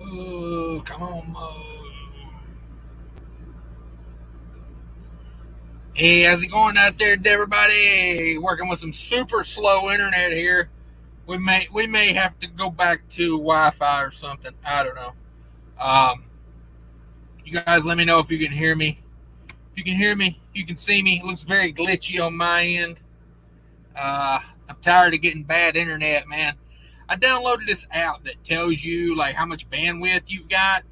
Oh, come on, Mo. Hey, how's it going out there, everybody? Working with some super slow internet here. We may have to go back to Wi-Fi or something. I don't know. Um, you guys, let me know if you can hear me. If you can hear me, if you can see me, it looks very glitchy on my end. I'm tired of getting bad internet, man. I downloaded this app that tells you like how much bandwidth you've got.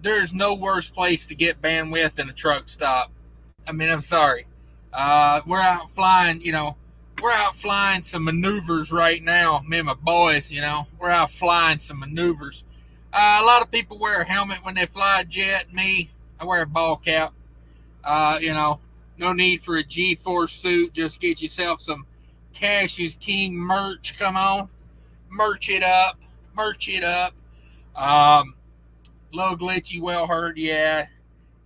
There's no worse place to get bandwidth than a truck stop. I mean, I'm sorry. We're out flying, we're out flying some maneuvers right now. Me and my boys, we're out flying some maneuvers. A lot of people wear a helmet when they fly a jet. Me, I wear a ball cap. No need for a G-force suit. Just get yourself some Cash's King merch. Come on, merch it up, merch it up. Um, Low glitchy, well heard. Yeah,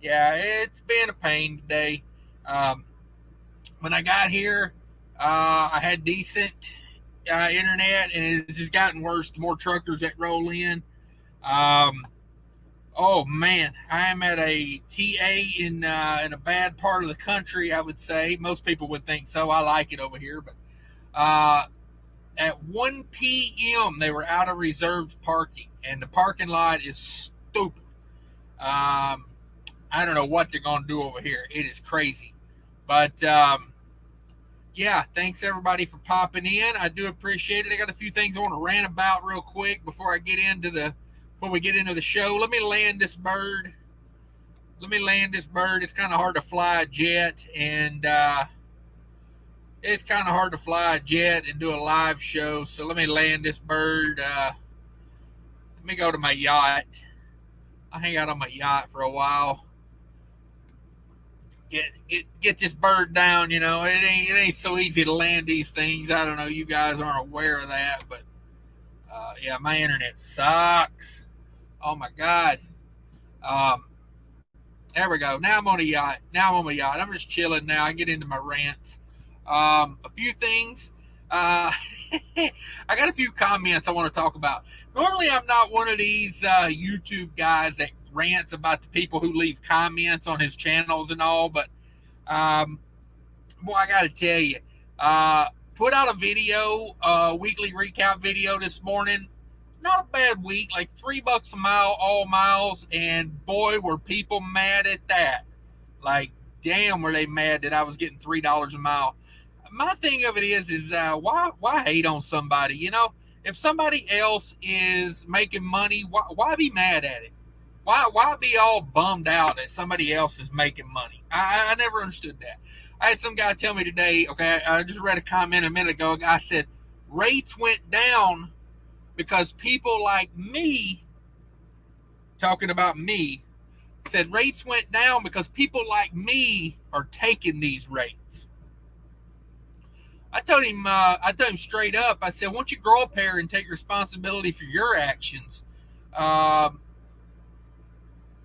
it's been a pain today. Um, when I got here, I had decent internet, and it's just gotten worse. The more truckers that roll in. Um, oh man, I am at a TA in a bad part of the country. I would say most people would think so. I like it over here, but uh, at 1 p.m. they were out of reserved parking, and the parking lot is stupid. Um, I don't know what they're going to do over here. It is crazy. But yeah, thanks everybody for popping in. I do appreciate it. I got a few things I want to rant about real quick before we get into the show. Let me land this bird. It's kind of hard to fly a jet, and it's kind of hard to fly a jet and do a live show. So let me land this bird. Let me go to my yacht. I'll hang out on my yacht for a while. Get this bird down. It ain't so easy to land these things. I don't know. You guys aren't aware of that, but yeah, my internet sucks. Oh my god. Um, there we go. Now I'm on a yacht. I'm just chilling now. I get into my rants. A few things. Uh, I got a few comments I want to talk about. Normally, I'm not one of these YouTube guys that rants about the people who leave comments on his channels and all, but um, boy, I got to tell you, put out a video, weekly recap video this morning. Not a bad week, like $3 a mile, all miles, and boy, were people mad at that. Like, damn, were they mad that I was getting $3 a mile. My thing of it is why hate on somebody? If somebody else is making money, why be mad at it? Why be all bummed out that somebody else is making money? I never understood that. I had some guy tell me today. Okay, I just read a comment a minute ago. A guy said rates went down because people like me, talking about me, said rates went down because people like me are taking these rates. I told him straight up. I said, "Why don't you grow up here and take responsibility for your actions?" Um,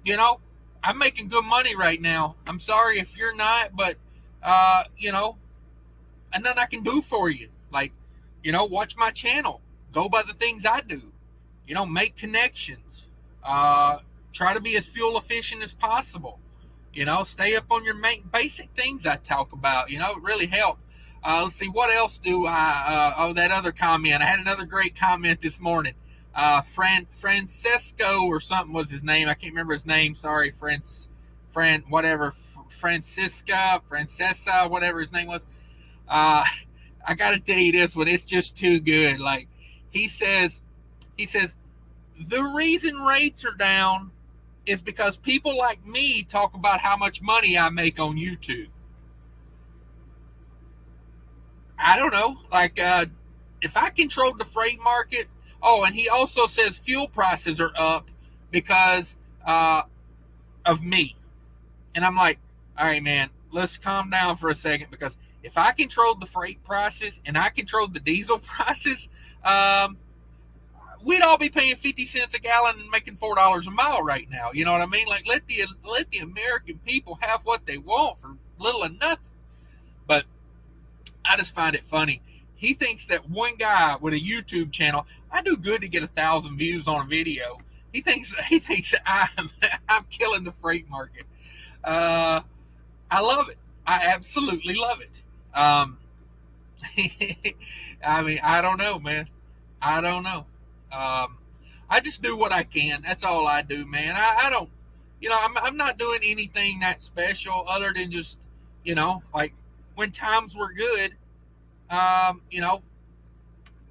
you know, I'm making good money right now. I'm sorry if you're not, but and nothing I can do for you. Like, watch my channel, go by the things I do. Make connections. Uh, Try to be as fuel efficient as possible. Stay up on your basic things I talk about. It really helped. Let's see, what else do I? That other comment. I had another great comment this morning. Francesco or something was his name. I can't remember his name. Sorry, whatever, Francesa, whatever his name was. Uh, I got to tell you this one. It's just too good. Like he says, he says the reason rates are down is because people like me talk about how much money I make on YouTube. I don't know. Like, if I controlled the freight market. Oh, and he also says fuel prices are up because of me. And I'm like, all right, man, let's calm down for a second because if I controlled the freight prices and I controlled the diesel prices, we'd all be paying 50 cents a gallon and making $4 a mile right now. You know what I mean? Like, let the American people have what they want for little or nothing. But I just find it funny. He thinks that one guy with a YouTube channel, I do good to get 1,000 views on a video. He thinks that I'm killing the freight market. Uh, I love it. I absolutely love it. I mean, I don't know, man. I don't know. Um, I just do what I can. That's all I do, man. I don't, I'm not doing anything that special other than just, like when times were good, um, you know,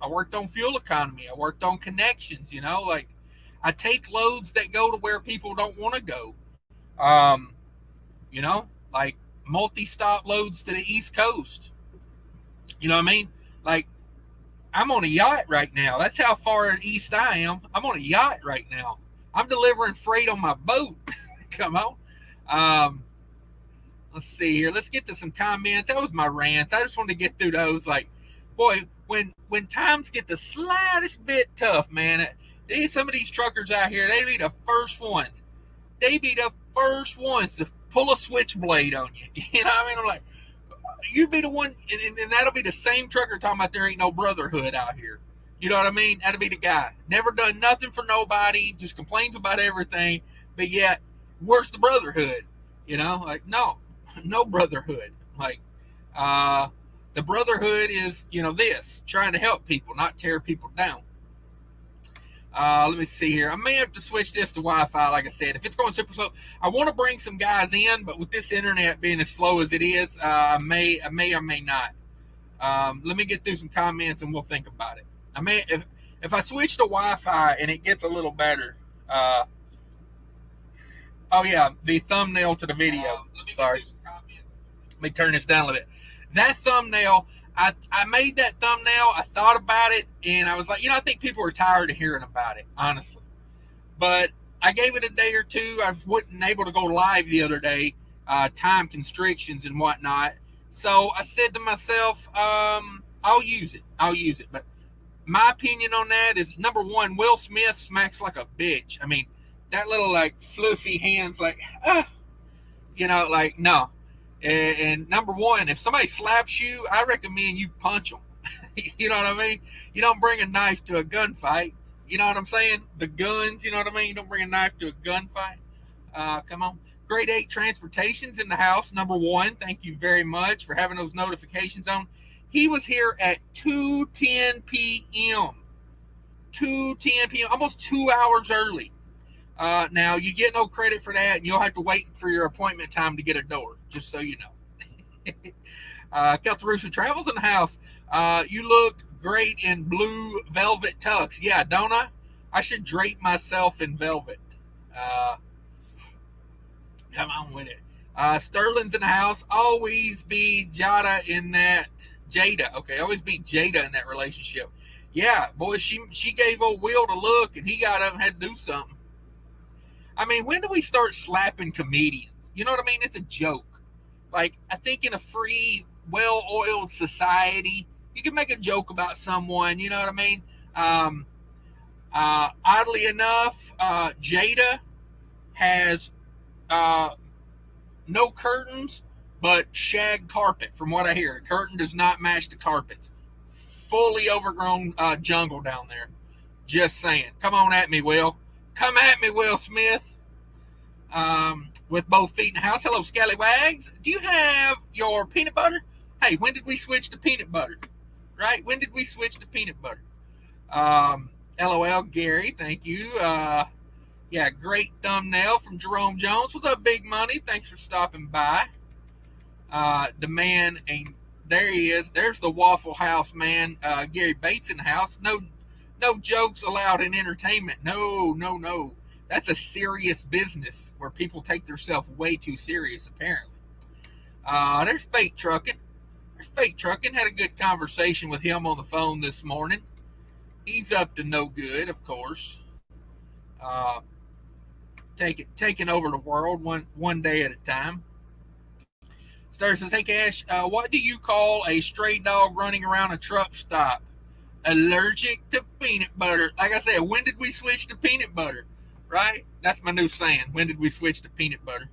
I worked on fuel economy. I worked on connections, like I take loads that go to where people don't want to go. Um, like multi-stop loads to the East Coast. You know what I mean? Like I'm on a yacht right now. That's how far east I am. I'm on a yacht right now. I'm delivering freight on my boat. Come on. Um, let's see here. Let's get to some comments. That was my rants. I just wanted to get through those. Like, boy, when times get the slightest bit tough, man, some of these truckers out here, they be the first ones. They be the first ones to pull a switchblade on you. You know what I mean? I'm like, you be the one, and that'll be the same trucker talking about there ain't no brotherhood out here. You know what I mean? That'll be the guy. Never done nothing for nobody, just complains about everything, but yet, where's the brotherhood? Like, no brotherhood. Like, the brotherhood is, this, trying to help people, not tear people down. Let me see here. I may have to switch this to Wi-Fi, like I said. If it's going super slow, I want to bring some guys in, but with this internet being as slow as it is, I may or may not. Let me get through some comments and we'll think about it. I may if I switch to Wi-Fi and it gets a little better. Oh yeah, the thumbnail to the video. Sorry. Let me turn this down a little bit. That thumbnail. I made that thumbnail. I thought about it, and I was like, I think people are tired of hearing about it, honestly. But I gave it a day or two. I wasn't able to go live the other day, time constrictions and whatnot. So I said to myself, I'll use it. But my opinion on that is, number one, Will Smith smacks like a bitch. I mean, that little, like, fluffy hands, like, like, no. And number one, if somebody slaps you, I recommend you punch them. You know what I mean? You don't bring a knife to a gunfight. You know what I'm saying? The guns, you know what I mean? You don't bring a knife to a gunfight. Come on. Grade 8 Transportation's in the house, number one. Thank you very much for having those notifications on. He was here at 2:10 p.m. 2:10 p.m., almost 2 hours early. Now, you get no credit for that, and you'll have to wait for your appointment time to get a door, just so you know. Keltarusa Travels in the house. You look great in blue velvet tux. Yeah, don't I? I should drape myself in velvet. Come on with it. Sterling's in the house. Always be Jada in that. Jada, okay. Always be Jada in that relationship. Yeah, boy, she gave old Will to look, and he got up and had to do something. I mean, when do we start slapping comedians? You know what I mean? It's a joke. Like, I think in a free, well-oiled society, you can make a joke about someone. You know what I mean? Oddly enough, Jada has no curtains, but shag carpet, from what I hear. The curtain does not match the carpets. Fully overgrown jungle down there. Just saying. Come on at me, Will. Come at me, Will Smith. With both feet in the house. Hello, Scallywags. Do you have your peanut butter? Hey, when did we switch to peanut butter? Right? When did we switch to peanut butter? LOL, Gary. Thank you. Yeah, great thumbnail from Jerome Jones. What's up, Big Money? Thanks for stopping by. The man, and there he is. There's the Waffle House man. Gary Bates in the house. No jokes allowed in entertainment. No. That's a serious business where people take themselves way too serious, apparently. There's Fake Trucking. Had a good conversation with him on the phone this morning. He's up to no good, of course. Taking over the world one day at a time. Star says, hey, Cash, what do you call a stray dog running around a truck stop? Allergic to peanut butter. Like I said, when did we switch to peanut butter? Right? That's my new saying. When did we switch to peanut butter?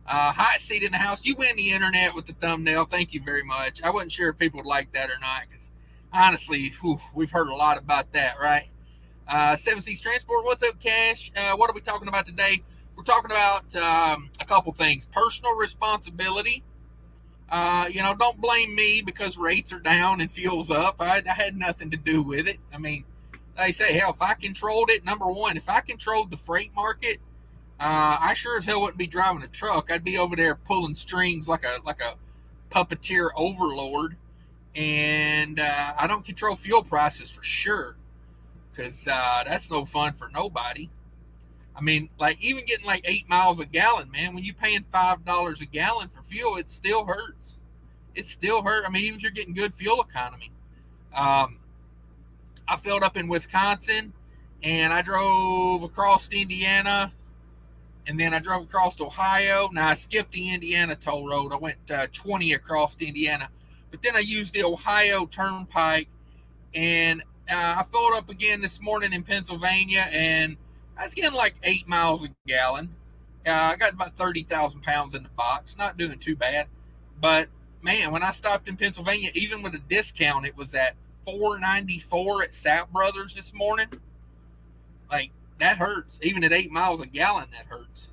Hot seat in the house. You win the internet with the thumbnail. Thank you very much. I wasn't sure if people would like that or not, because Honestly, we've heard a lot about that, right? Seven Seas Transport, what's up, Cash? What are we talking about today? We're talking about a couple things. Personal responsibility. Don't blame me because rates are down and fuel's up. I had nothing to do with it. I mean, they say, hell, if I controlled it, number one, if I controlled the freight market, I sure as hell wouldn't be driving a truck. I'd be over there pulling strings like a puppeteer overlord. And I don't control fuel prices for sure, because that's no fun for nobody. I mean, like even getting like 8 miles a gallon, man. When you're paying $5 a gallon for fuel, it still hurts. It still hurts. I mean, even if you're getting good fuel economy. Um, I filled up in Wisconsin, and I drove across Indiana, and then I drove across Ohio. Now I skipped the Indiana toll road. I went 20 across Indiana, but then I used the Ohio Turnpike, and I filled up again this morning in Pennsylvania, and I was getting like 8 miles a gallon. I got about 30,000 pounds in the box. Not doing too bad, but man, when I stopped in Pennsylvania, even with a discount, it was at 4.94 at Sap Brothers this morning. Like that hurts. Even at 8 miles a gallon, that hurts.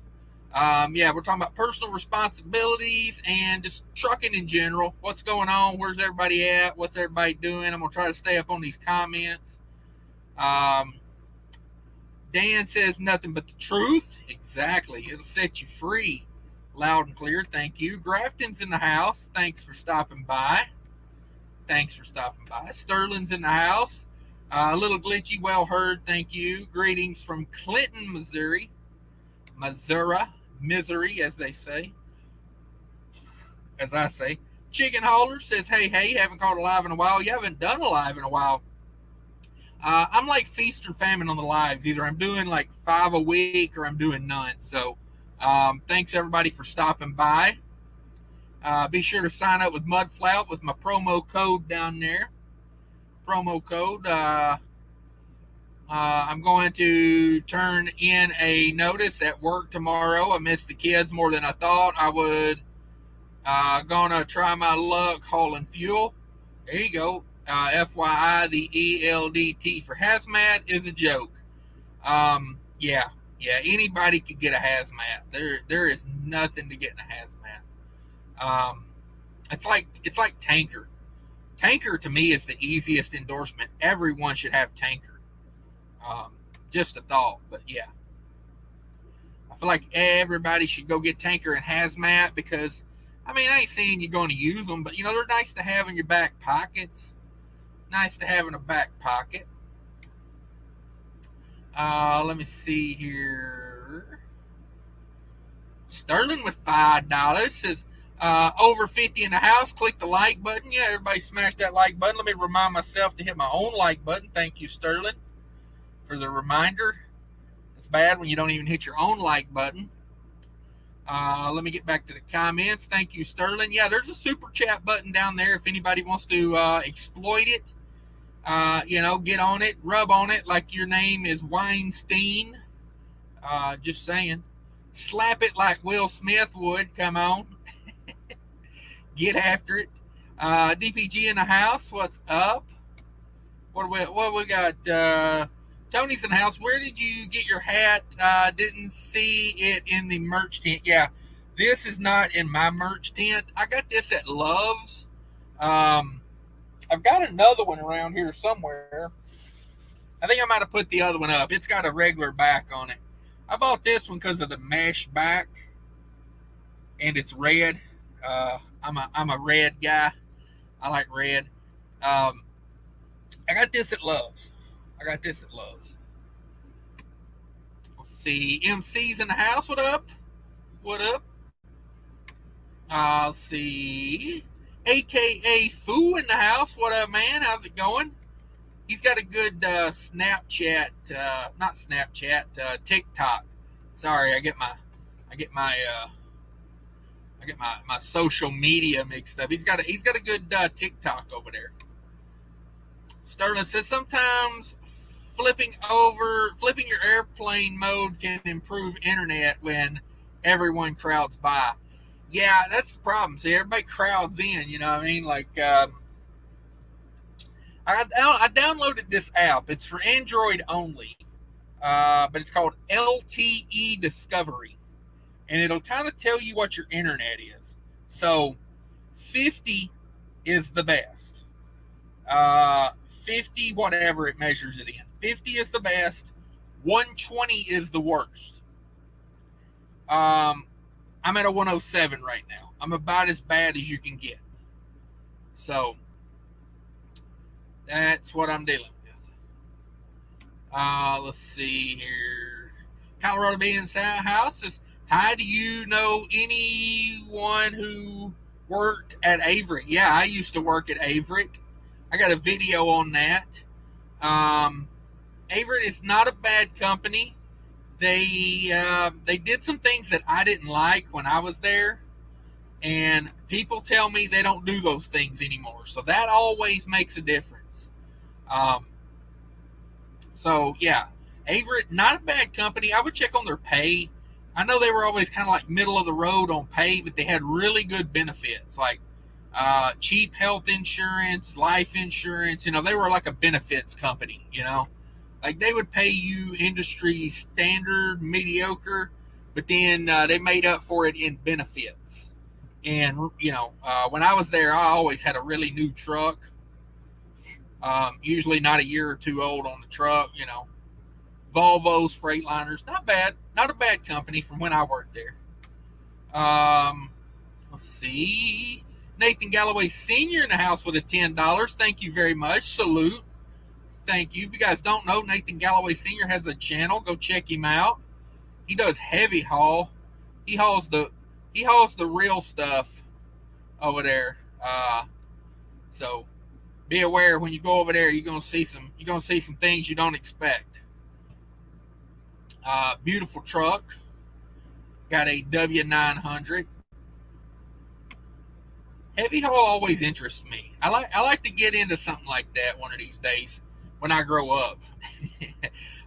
Yeah, we're talking about personal responsibilities and just trucking in general. What's going on? Where's everybody at? What's everybody doing? I'm gonna try to stay up on these comments. Um, Dan says nothing but the truth. Exactly. It'll set you free. Loud and clear. Thank you. Grafton's in the house. Thanks for stopping by. Thanks for stopping by. Sterling's in the house. A little glitchy. Well heard. Thank you. Greetings from Clinton, Missouri. Missouri, as they say. As I say. Chicken Hauler says, hey, haven't caught a live in a while. You haven't done a live in a while. I'm like feast or famine on the lives. Either I'm doing like 5 a week or I'm doing none. So thanks everybody for stopping by. Be sure to sign up with Mudflap with my promo code down there. Promo code. I'm going to turn in a notice at work tomorrow. I missed the kids more than I thought I would. Gonna try my luck hauling fuel. There you go. FYI, the ELDT for hazmat is a joke. Yeah, anybody could get a hazmat. There is nothing to get in a hazmat. It's like tanker. Tanker to me is the easiest endorsement. Everyone should have tanker. Just a thought, but yeah. I feel like everybody should go get tanker and hazmat because, I mean, I ain't saying you're going to use them, but they're nice to have in your back pockets. Nice to have in a back pocket. Let me see here. Sterling with $5 says, over 50 in the house. Click the like button. Yeah, everybody smash that like button. Let me remind myself to hit my own like button. Thank you, Sterling, for the reminder. It's bad when you don't even hit your own like button. Let me get back to the comments. Thank you, Sterling. Yeah, there's a super chat button down there if anybody wants to exploit it. Get on it, rub on it like your name is Weinstein. Just saying. Slap it like Will Smith would. Come on. Get after it. DPG in the house. What's up? What we got? Tony's in the house. Where did you get your hat? Didn't see it in the merch tent. Yeah, this is not in my merch tent. I got this at Love's. I've got another one around here somewhere. I think I might have put the other one up. It's got a regular back on it. I bought this one because of the mesh back, and it's red. I'm a red guy. I like red. I got this at Love's. Let's see. MC's in the house. What up? I'll see. AKA Foo in the house. What up, man? How's it going? He's got a good Snapchat, not Snapchat, TikTok. Sorry, I get my social media mixed up. He's got a good TikTok over there. Sterling says sometimes flipping your airplane mode can improve internet when everyone crowds by. Yeah, that's the problem. See, everybody crowds in. You know what I mean? Like, I downloaded this app. It's for Android only, but it's called LTE Discovery, and it'll kind of tell you what your internet is. So 50 is the best. 50, whatever it measures it in. 50 is the best. 120 is the worst. I'm at a 107 right now. I'm about as bad as you can get. So that's what I'm dealing with. Let's see here. Colorado Beans House says, hi, do you know anyone who worked at Averitt? Yeah, I used to work at Averitt. I got a video on that. Averitt is not a bad company. They did some things that I didn't like when I was there, and people tell me they don't do those things anymore. So that always makes a difference. So yeah, Averitt, not a bad company. I would check on their pay. I know they were always kind of like middle of the road on pay, but they had really good benefits, like cheap health insurance, life insurance. They were like a benefits company. Like they would pay you industry standard, mediocre, but then they made up for it in benefits. And when I was there, I always had a really new truck. Usually not a year or two old on the truck. Volvos, Freightliners, not bad, not a bad company from when I worked there. Let's see. Nathan Galloway Sr. in the house with a $10. Thank you very much. Salute. Thank you. If you guys don't know, Nathan Galloway Sr. has a channel. Go check him out. He does heavy haul. He hauls the real stuff over there. So be aware when you go over there, you're gonna see some things you don't expect. Beautiful truck. Got a W900. Heavy haul always interests me. I like to get into something like that one of these days when I grow up.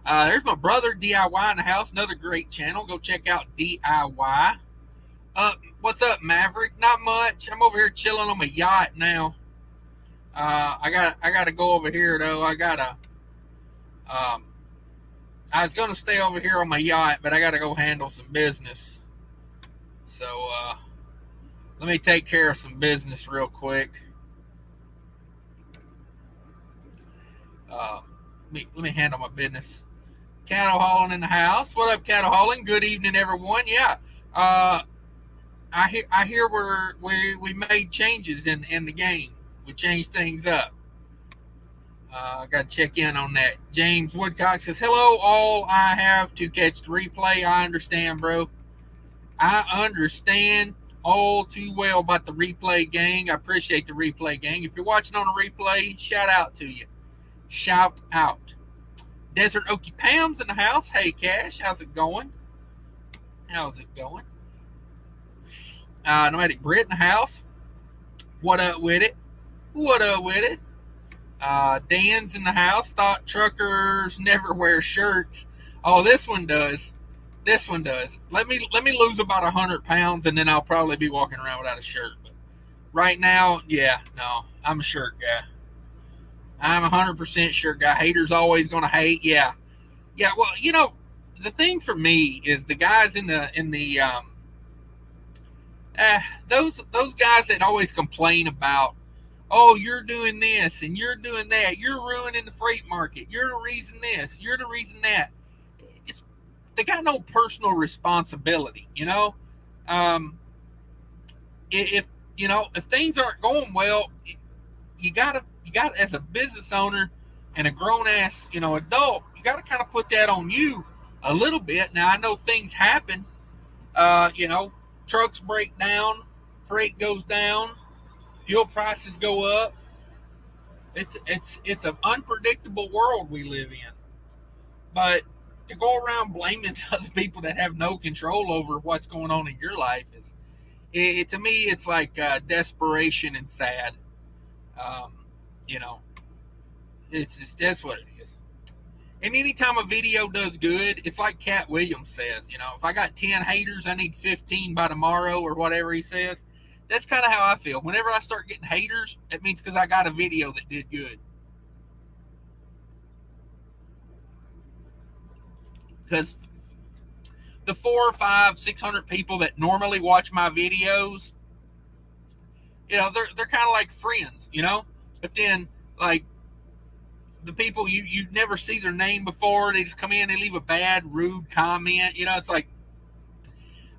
There's my brother DIY in the house. Another great channel. Go check out DIY. What's up, Maverick? Not much. I'm over here chilling on my yacht now. I gotta go over here though. I was gonna stay over here on my yacht, but I gotta go handle some business. So let me take care of some business real quick. Let me handle my business. Cattle hauling in the house. What up, cattle hauling? Good evening, everyone. Yeah. I hear we made changes in the game. We changed things up. I got to check in on that. James Woodcock says, hello, all. I have to catch the replay. I understand, bro. I understand all too well about the replay gang. I appreciate the replay gang. If you're watching on a replay, shout out to you. Shout out. Desert Okie Pam's in the house. Hey, Cash. How's it going? Nomadic Brit in the house. What up with it? Dan's in the house. Thought truckers never wear shirts. Oh, this one does. Let me lose about 100 pounds, and then I'll probably be walking around without a shirt. But right now, yeah, no, I'm a shirt guy. I'm 100% shirt guy. Haters always gonna hate. Yeah. Well, the thing for me is the guys in the those guys that always complain about, oh, you're doing this and you're doing that. You're ruining the freight market. You're the reason this. You're the reason that. They got no personal responsibility, if things aren't going well, you gotta as a business owner and a grown ass, adult, you gotta kind of put that on you a little bit. Now I know things happen. Trucks break down, freight goes down, fuel prices go up. It's an unpredictable world we live in. But to go around blaming other people that have no control over what's going on in your life to me, it's like desperation and sad. It's just, that's what it is. And anytime a video does good, it's like Cat Williams says, if I got 10 haters, I need 15 by tomorrow or whatever he says. That's kind of how I feel. Whenever I start getting haters, it means because I got a video that did good. because the 400, 500, 600 people that normally watch my videos, they're kind of like friends, but then like the people you never see their name before, they just come in, they leave a bad, rude comment. It's like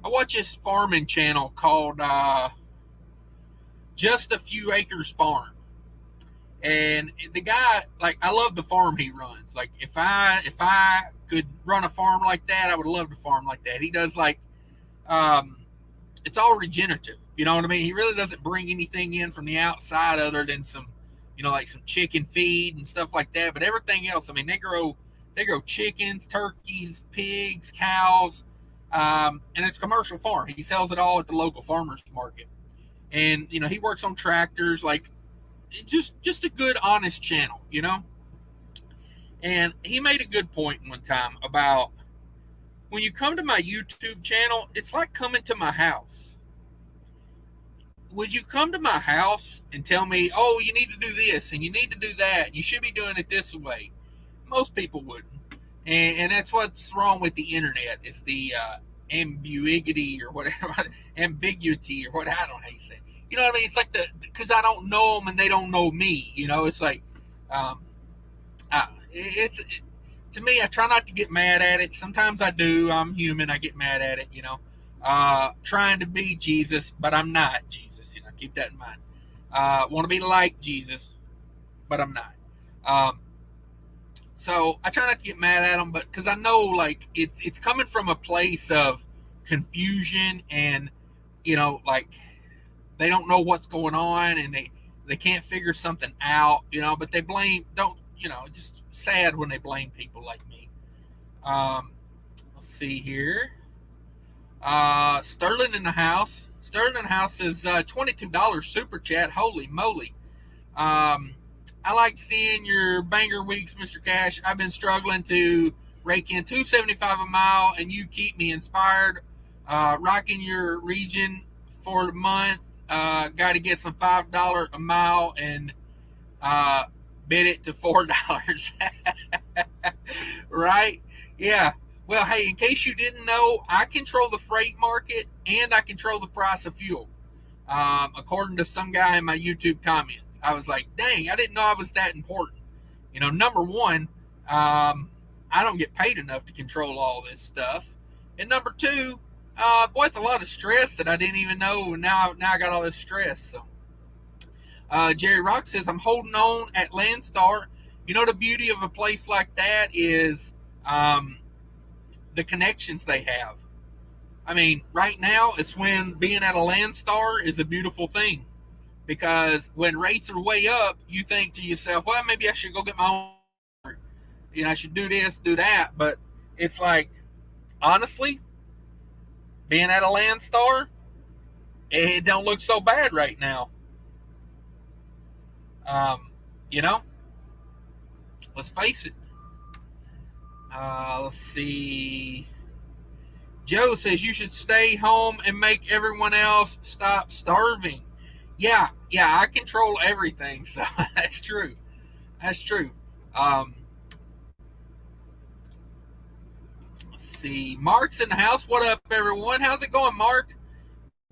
I watch this farming channel called Just a Few Acres Farm. And the guy, like, I love the farm he runs. Like, if I could run a farm like that, I would love to farm like that. He does like, it's all regenerative. You know what I mean? He really doesn't bring anything in from the outside other than some, like some chicken feed and stuff like that. But everything else, I mean, they grow chickens, turkeys, pigs, cows, and it's a commercial farm. He sells it all at the local farmers market. And he works on tractors, like just a good, honest channel, And he made a good point one time about when you come to my YouTube channel, it's like coming to my house. Would you come to my house and tell me, oh, you need to do this and you need to do that, and you should be doing it this way? Most people wouldn't. And that's what's wrong with the internet, is the ambiguity or whatever, ambiguity or what, I don't know how you say it. You know what I mean? It's like because I don't know them and they don't know me. It's like, to me, I try not to get mad at it. Sometimes I do. I'm human. I get mad at it, trying to be Jesus, but I'm not Jesus. Keep that in mind. Want to be like Jesus, but I'm not. So I try not to get mad at them, but because I know, like, it's coming from a place of confusion and, like, they don't know what's going on and they can't figure something out, but they just sad when they blame people like me. Let's see here. Sterling in the house. Sterling in the house is $22 super chat. Holy moly. I like seeing your banger weeks, Mr. Cash. I've been struggling to rake in $2.75 a mile, and you keep me inspired. Rocking your region for the month. Got to get some $5 a mile and bid it to $4. Right? Yeah. Well, hey, in case you didn't know, I control the freight market and I control the price of fuel. According to some guy in my YouTube comments, I was like, dang, I didn't know I was that important. Number one, I don't get paid enough to control all this stuff. And number two, boy, it's a lot of stress that I didn't even know. And now I got all this stress. So, Jerry Rock says, I'm holding on at Landstar. The beauty of a place like that is the connections they have. I mean, right now, it's when being at a Landstar is a beautiful thing. Because when rates are way up, you think to yourself, well, maybe I should go get my own. I should do this, do that. But it's like, honestly, being at a Landstar, it don't look so bad right now. Let's face it. Let's see. Joe says you should stay home and make everyone else stop starving. Yeah, I control everything, so that's true. Let's see. Mark's in the house. What up, everyone? How's it going, Mark?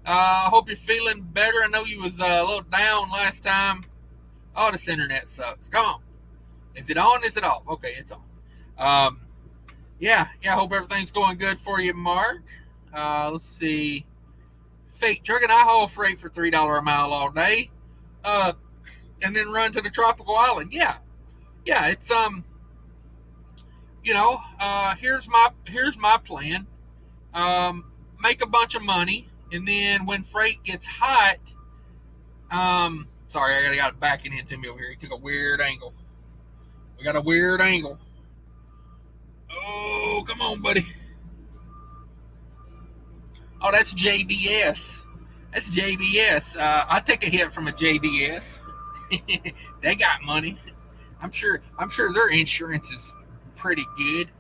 I hope you're feeling better. I know you was a little down last time. Oh, this internet sucks. Come on. Is it on? Is it off? Okay, it's on. Yeah, I hope everything's going good for you, Mark. Let's see. Fate, truck and I haul freight for $3 a mile all day. And then run to the tropical island. Yeah, it's here's my plan. Make a bunch of money, and then when freight gets hot, sorry, I got it backing into me over here. He took a weird angle. We got a weird angle. Oh, come on, buddy. Oh, that's JBS. That's JBS. I take a hit from a JBS. They got money. I'm sure their insurance is pretty good.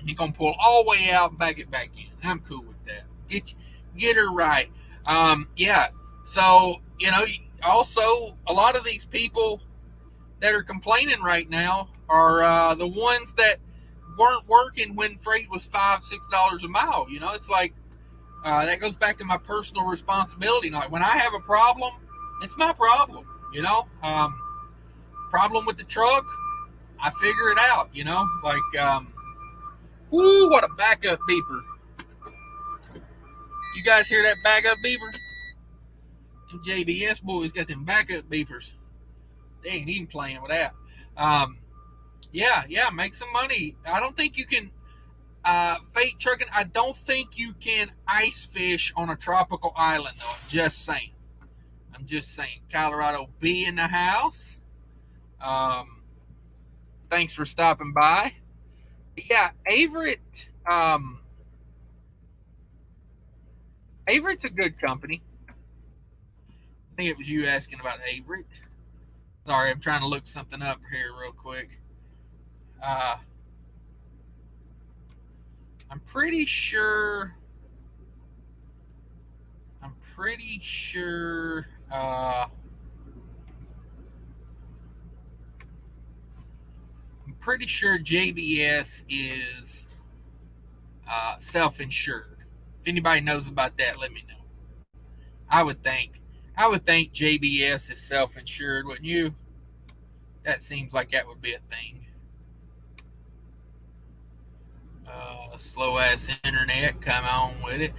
You're gonna pull all the way out and back it back in. I'm cool with that. Get her right. Yeah. So also, a lot of these people that are complaining right now are the ones that weren't working when freight was $5-6 a mile. You know, it's like that goes back to my personal responsibility. Like when I have a problem, it's my problem. You know, problem with the truck, I figure it out. You know, like whoo, what a backup beeper! You guys hear that backup beeper? Them JBS boys got them backup beepers. They ain't even playing with that. Um, yeah, make some money. I don't think you can freight trucking. I don't think you can ice fish on a tropical island though. I'm just saying. Colorado B in the house. Um, thanks for stopping by. Yeah, Averett. Averett's a good company. I think it was you asking about Averett. Sorry, I'm trying to look something up here real quick. Uh, I'm pretty sure. I'm pretty sure. I'm pretty sure JBS is self-insured. If anybody knows about that, let me know. I would think. I would think JBS is self-insured, wouldn't you? That seems like that would be a thing. Slow ass internet. Come on with it.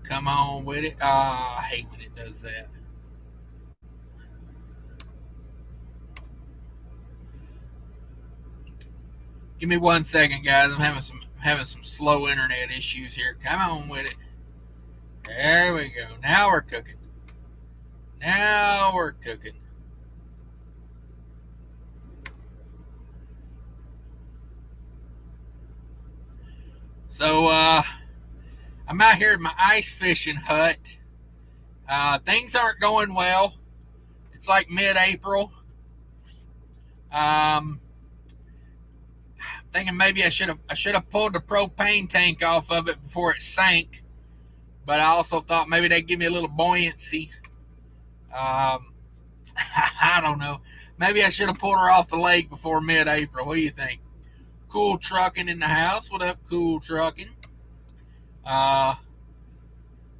Come on with it. I hate when it does that. Give me 1 second, guys. I'm having some slow internet issues here. Come on with it. There we go. Now we're cooking. Now we're cooking. So I'm out here at my ice fishing hut. Things aren't going well. It's like mid-April. Thinking maybe I should have pulled the propane tank off of it before it sank, but I also thought maybe they'd give me a little buoyancy. I don't know. Maybe I should have pulled her off the lake before mid-April. What do you think? Cool Trucking in the house. What up, Cool Trucking?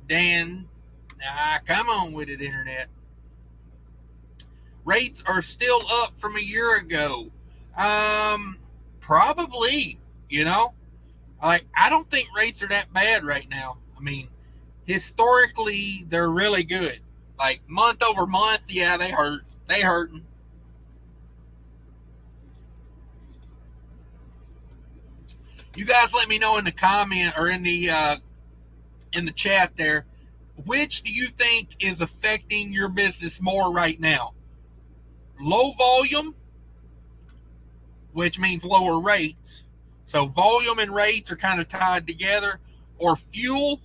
Dan, come on with it, internet. Rates are still up from a year ago. Probably, you know. Like, I don't think rates are that bad right now. I mean, historically, they're really good. Like, month over month, yeah, they hurt. They hurting. You guys let me know in the comment or in the chat there, which do you think is affecting your business more right now? Low volume, which means lower rates. So volume and rates are kind of tied together, or fuel,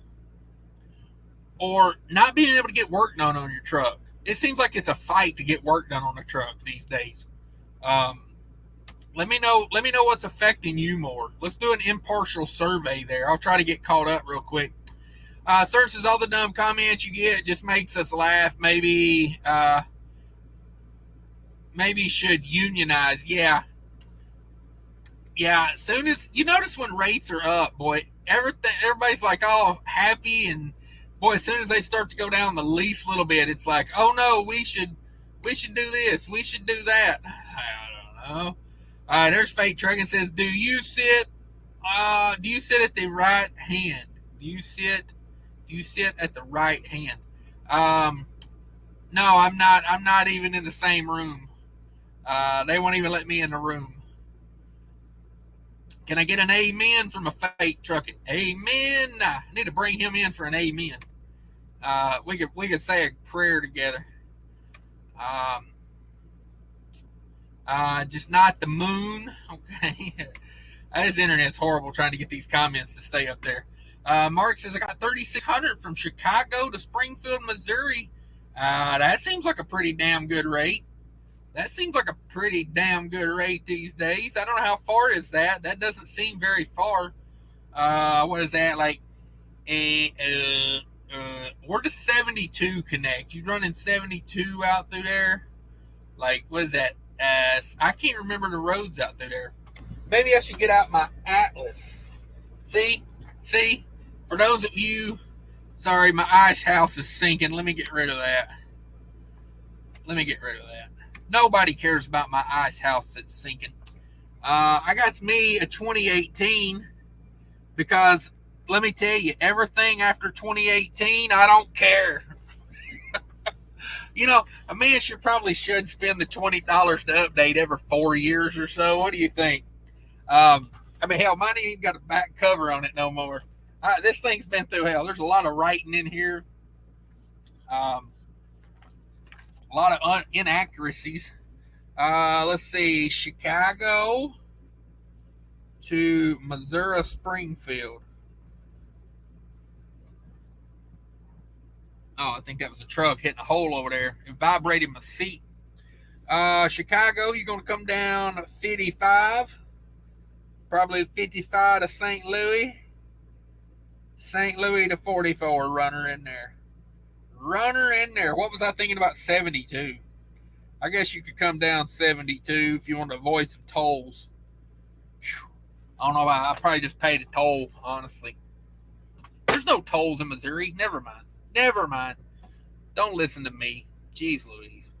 or not being able to get work done on your truck. It seems like it's a fight to get work done on a truck these days. Let me know what's affecting you more. Let's do an impartial survey there. I'll try to get caught up real quick. Sir says all the dumb comments you get just makes us laugh. Maybe should unionize. Yeah. As soon as you notice when rates are up, boy, everybody's like all happy, and boy, as soon as they start to go down the lease a little bit, it's like, oh no, we should do this, we should do that. I don't know. There's Fake Trucking says, do you sit at the right hand? Do you sit at the right hand? No, I'm not even in the same room. They won't even let me in the room. Can I get an amen from a Fake Trucking? Amen. I need to bring him in for an amen. We could say a prayer together. Just not the moon. Okay. This internet's horrible trying to get these comments to stay up there. Mark says, I got 3,600 from Chicago to Springfield, Missouri. That seems like a pretty damn good rate. That seems like a pretty damn good rate these days. I don't know how far is that. That doesn't seem very far. What is that, like where does 72 connect? You running 72 out through there? Like, what is that? I can't remember the roads out through there. Maybe I should get out my atlas. See? For those of you, sorry, my ice house is sinking. Let me get rid of that. Nobody cares about my ice house that's sinking. I got me a 2018 because let me tell you, everything after 2018, I don't care. You know, a man should spend the $20 to update every 4 years or so. What do you think? I mean, hell, mine ain't even got a back cover on it no more. This thing's been through hell. There's a lot of writing in here. A lot of inaccuracies. Let's see, Chicago to Missouri Springfield. Oh, I think that was a truck hitting a hole over there. It vibrated my seat. Chicago, you're going to come down 55. Probably 55 to St. Louis. St. Louis to 44, runner in there. What was I thinking about 72? I guess you could come down 72 if you want to avoid some tolls. Whew. I don't know why. I probably just paid a toll, honestly. There's no tolls in Missouri. Never mind. Don't listen to me. Jeez Louise.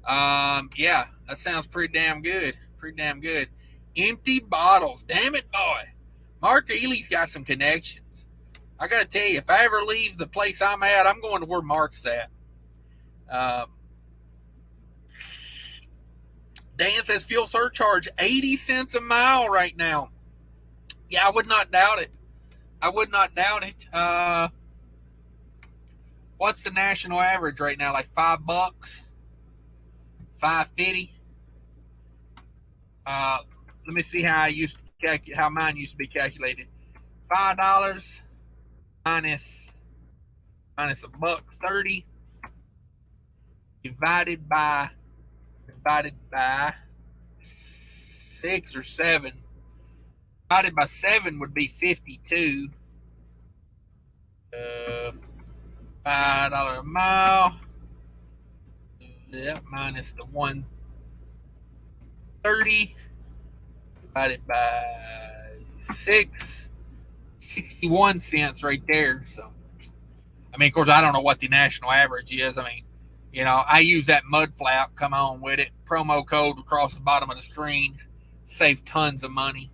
Yeah, that sounds pretty damn good. Empty bottles. Damn it, boy. Mark Ely's got some connections. I got to tell you, if I ever leave the place I'm at, I'm going to where Mark's at. Dan says fuel surcharge 80 cents a mile right now. Yeah, I would not doubt it. What's the national average right now? Like $5, $5.50. Let me see how how mine used to be calculated. $5 minus $1.30 divided by 6 or 7. Divided by 7 would be 52. $5 a mile. Yep, minus the 130 divided by 6. 61 cents right there. So, I mean, of course, I don't know what the national average is. I mean, you know, I use that Mudflap. Come on with it. Promo code across the bottom of the screen. Save tons of money.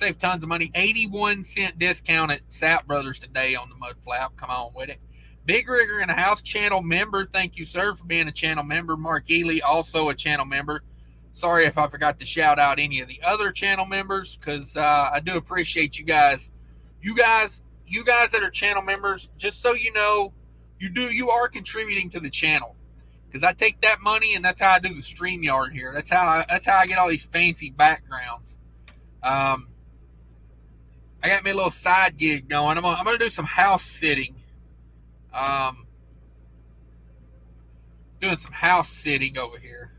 81-cent discount at Sap Brothers today on the Mudflap. Come on with it. Big Rigger in the house, channel member. Thank you, sir, for being a channel member. Mark Ely, also a channel member. Sorry if I forgot to shout out any of the other channel members, because I do appreciate you guys. You guys that are channel members, just so you know, you are contributing to the channel, because I take that money and that's how I do the StreamYard here. That's how I get all these fancy backgrounds. I got me a little side gig going. I'm gonna do some house sitting. Doing some house sitting over here.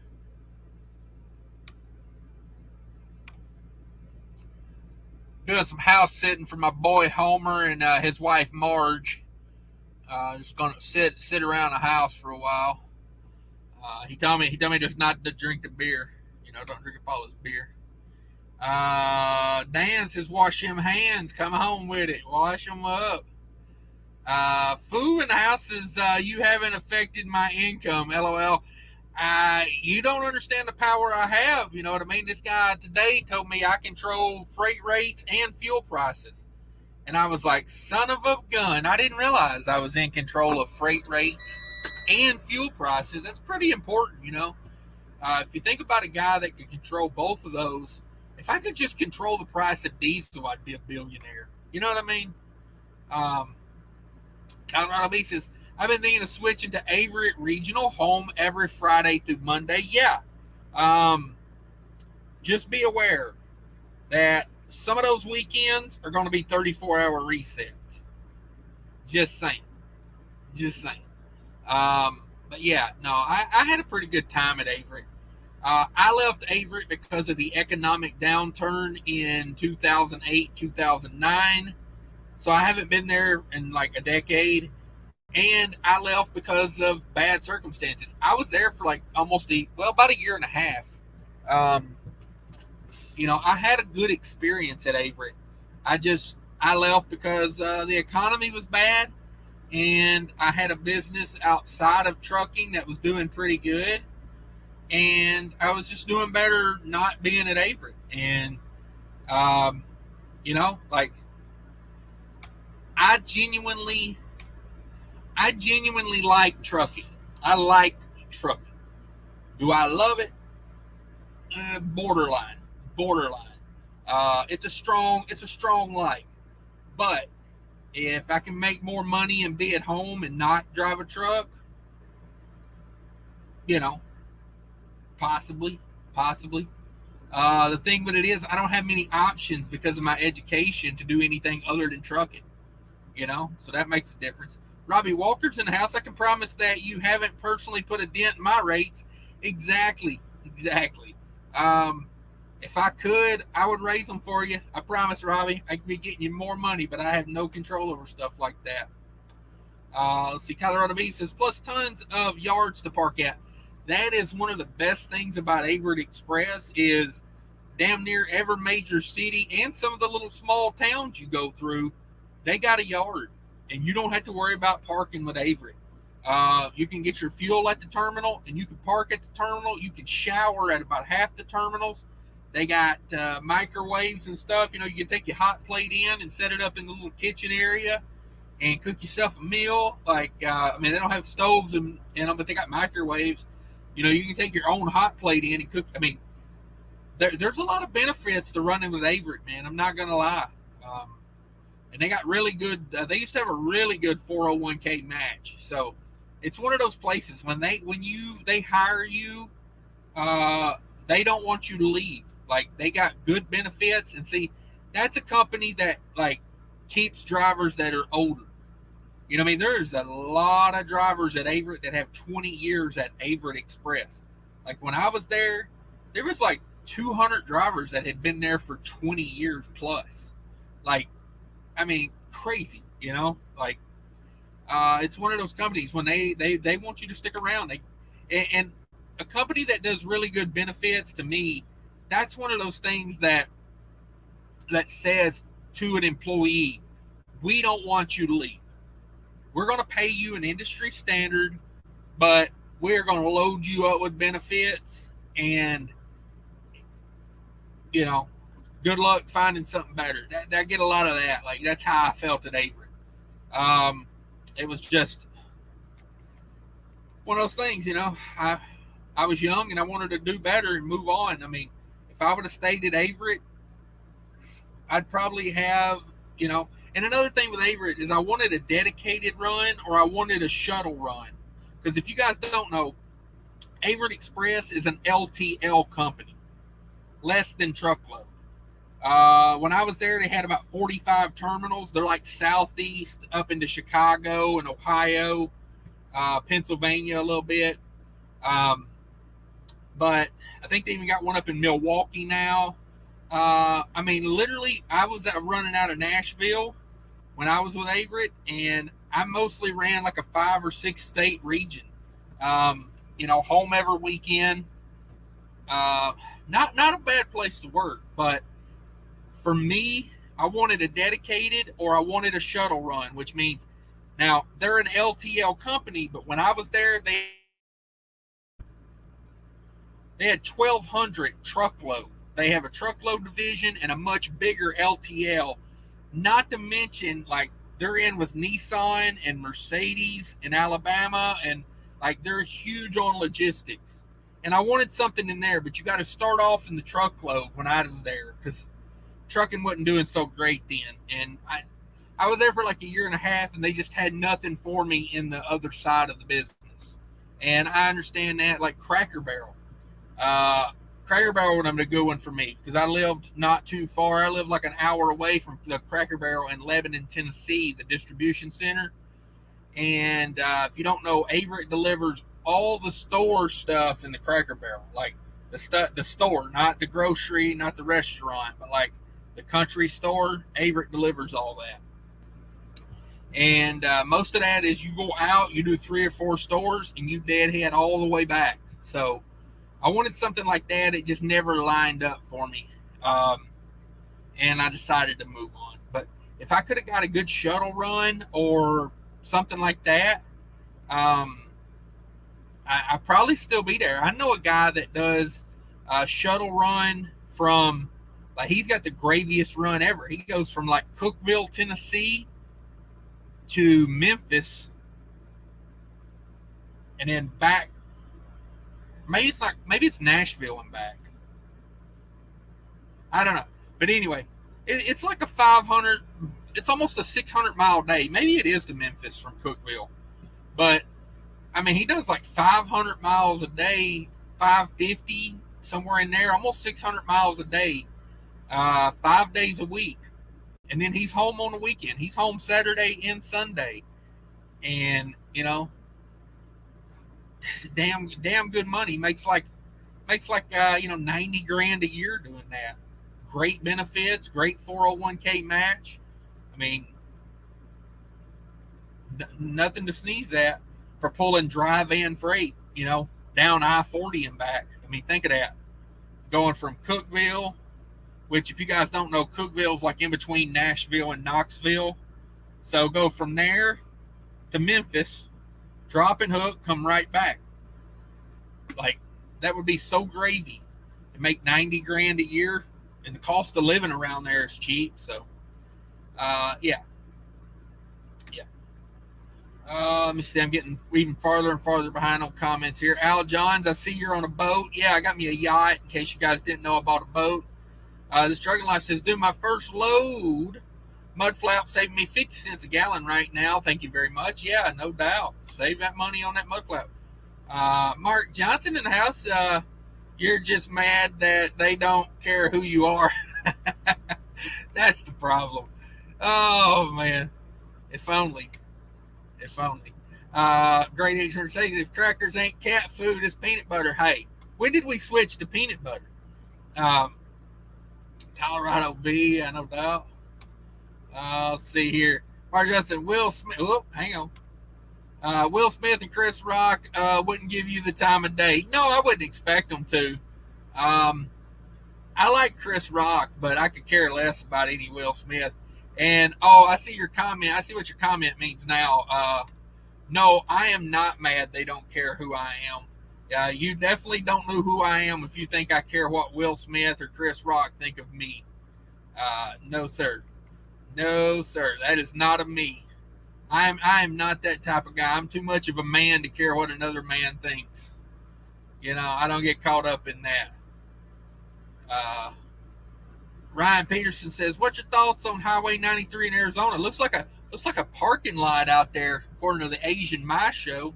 Doing some house sitting for my boy Homer and his wife Marge. Just gonna sit around the house for a while. He told me just not to drink the beer. You know, don't drink up all this beer. Dan says, wash them hands. Come home with it. Wash them up. Foo in the house says, you haven't affected my income. LOL. You don't understand the power I have. You know what I mean? This guy today told me I control freight rates and fuel prices. And I was like, son of a gun. I didn't realize I was in control of freight rates and fuel prices. That's pretty important, you know. If you think about a guy that could control both of those, if I could just control the price of diesel, I'd be a billionaire. You know what I mean? Colorado B says, I've been thinking of switching to Averett Regional home every Friday through Monday. Yeah. Just be aware that some of those weekends are going to be 34-hour resets. Just saying. But yeah, no, I had a pretty good time at Averett. I left Averett because of the economic downturn in 2008, 2009. So I haven't been there in like a decade, and I left because of bad circumstances. I was there for like about a year and a half. Um, I had a good experience at Avery. I left because the economy was bad, and I had a business outside of trucking that was doing pretty good, and I was just doing better not being at Avery. And um, like I genuinely, I genuinely like trucking. I like trucking. Do I love it? Borderline, borderline. It's a strong like. But if I can make more money and be at home and not drive a truck, you know, possibly, possibly. The thing with it is, I don't have many options because of my education to do anything other than trucking. So that makes a difference. Robbie Walker's in the house. I can promise that you haven't personally put a dent in my rates. Exactly, exactly. Um, if I could, I would raise them for you. I promise, Robbie. I could be getting you more money, but I have no control over stuff like that. Let's see. Colorado B says, plus tons of yards to park at. That is one of the best things about Averitt Express is damn near every major city and some of the little small towns you go through, they got a yard, and you don't have to worry about parking with Avery. You can get your fuel at the terminal, and you can park at the terminal. You can shower at about half the terminals. They got microwaves and stuff. You can take your hot plate in and set it up in the little kitchen area and cook yourself a meal. They don't have stoves but they got microwaves. You can take your own hot plate in and cook. There's a lot of benefits to running with Averitt, man. I'm not gonna lie. And they got really good. They used to have a really good 401k match. So it's one of those places when they hire you, they don't want you to leave. Like they got good benefits, and see, that's a company that like keeps drivers that are older. There's a lot of drivers at Averitt that have 20 years at Averitt Express. Like when I was there was like 200 drivers that had been there for 20 years plus. Like, crazy, it's one of those companies when they want you to stick around. And a company that does really good benefits, to me, that's one of those things that says to an employee, we don't want you to leave. We're going to pay you an industry standard, but we're going to load you up with benefits, and good luck finding something better. I get a lot of that. Like that's how I felt at Avery. It was just one of those things. I was young and I wanted to do better and move on. If I would have stayed at Avery, I'd probably have. And another thing with Avery is I wanted a dedicated run or I wanted a shuttle run. Because if you guys don't know, Avery Express is an LTL company, less than truckload. When I was there, they had about 45 terminals. They're like southeast up into Chicago and Ohio, Pennsylvania a little bit. But I think they even got one up in Milwaukee now. Literally, I was running out of Nashville when I was with Averitt, and I mostly ran like a 5 or 6 state region. Home every weekend. Not a bad place to work, but for me, I wanted a dedicated or I wanted a shuttle run, which means now they're an LTL company, but when I was there, they had 1,200 truckload. They have a truckload division and a much bigger LTL. Not to mention, like, they're in with Nissan and Mercedes in Alabama, and like they're huge on logistics. And I wanted something in there, but you got to start off in the truckload when I was there because trucking wasn't doing so great then. And I was there for like a year and a half, and they just had nothing for me in the other side of the business. And I understand that. Like Cracker Barrel. Cracker Barrel would have been a good one for me because I lived not too far. I lived like an hour away from the Cracker Barrel in Lebanon, Tennessee, the distribution center. And if you don't know, Averitt delivers all the store stuff in the Cracker Barrel, like the store, not the grocery, not the restaurant, but like the country store. Averitt delivers all that. And most of that is you go out, you do 3 or 4 stores, and you deadhead all the way back. So I wanted something like that. It just never lined up for me. And I decided to move on. But if I could have got a good shuttle run or something like that, um, I'd probably still be there. I know a guy that does a shuttle run from, like, he's got the graviest run ever. He goes from like Cookeville, Tennessee to Memphis and then back. Maybe it's Nashville and back. I don't know. But anyway, it's like a 500, it's almost a 600-mile day. Maybe it is to Memphis from Cookeville. But I mean, he does like 500 miles a day, 550, somewhere in there, almost 600 miles a day, 5 days a week. And then he's home on the weekend. He's home Saturday and Sunday. And, damn good money. Makes like 90 grand a year doing that. Great benefits, great 401k match. I mean, nothing to sneeze at for pulling dry van freight, down I-40 and back. I mean, think of that. Going from Cookeville, which if you guys don't know, Cookeville is like in between Nashville and Knoxville. So go from there to Memphis, drop and hook, come right back. Like, that would be so gravy. To make 90 grand a year, and the cost of living around there is cheap. So, yeah. Let me see. I'm getting even farther and farther behind on comments here. Al Johns, I see you're on a boat. Yeah, I got me a yacht. In case you guys didn't know, I bought a boat. This Dragon Life says, do my first load. Mudflap saving me 50 cents a gallon right now. Thank you very much. Yeah, no doubt. Save that money on that Mudflap. Mark Johnson in the house. You're just mad that they don't care who you are. That's the problem. Oh, man. If only. If only. Great 800 says, if crackers ain't cat food, it's peanut butter. Hey, when did we switch to peanut butter? Colorado B, no doubt. Let's see here. Mark Johnson, Will Smith. Oh, hang on. Will Smith and Chris Rock wouldn't give you the time of day. No, I wouldn't expect them to. I like Chris Rock, but I could care less about any Will Smith. And, I see your comment. I see what your comment means now. No, I am not mad they don't care who I am. You definitely don't know who I am if you think I care what Will Smith or Chris Rock think of me. No, sir. No, sir. That is not of me. I am not that type of guy. I'm too much of a man to care what another man thinks. I don't get caught up in that. Ryan Peterson says, "What's your thoughts on Highway 93 in Arizona? Looks like a parking lot out there, according to the Asian My Show.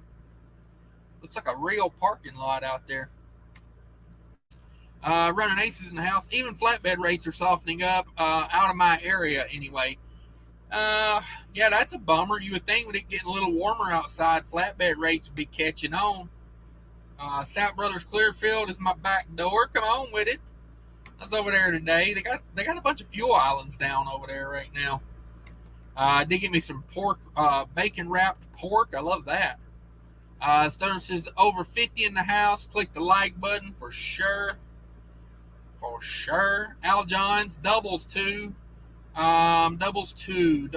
Looks like a real parking lot out there." Running aces in the house. Even flatbed rates are softening up out of my area anyway. Yeah, that's a bummer. You would think with it getting a little warmer outside, flatbed rates would be catching on. South Brothers Clearfield is my back door. Come on with it. I was over there today. They got a bunch of fuel islands down over there right now. I did get me some pork, bacon wrapped pork. I love that. Stern says over 50 in the house. Click the like button for sure. For sure. Al Johns, doubles two. Doubles two.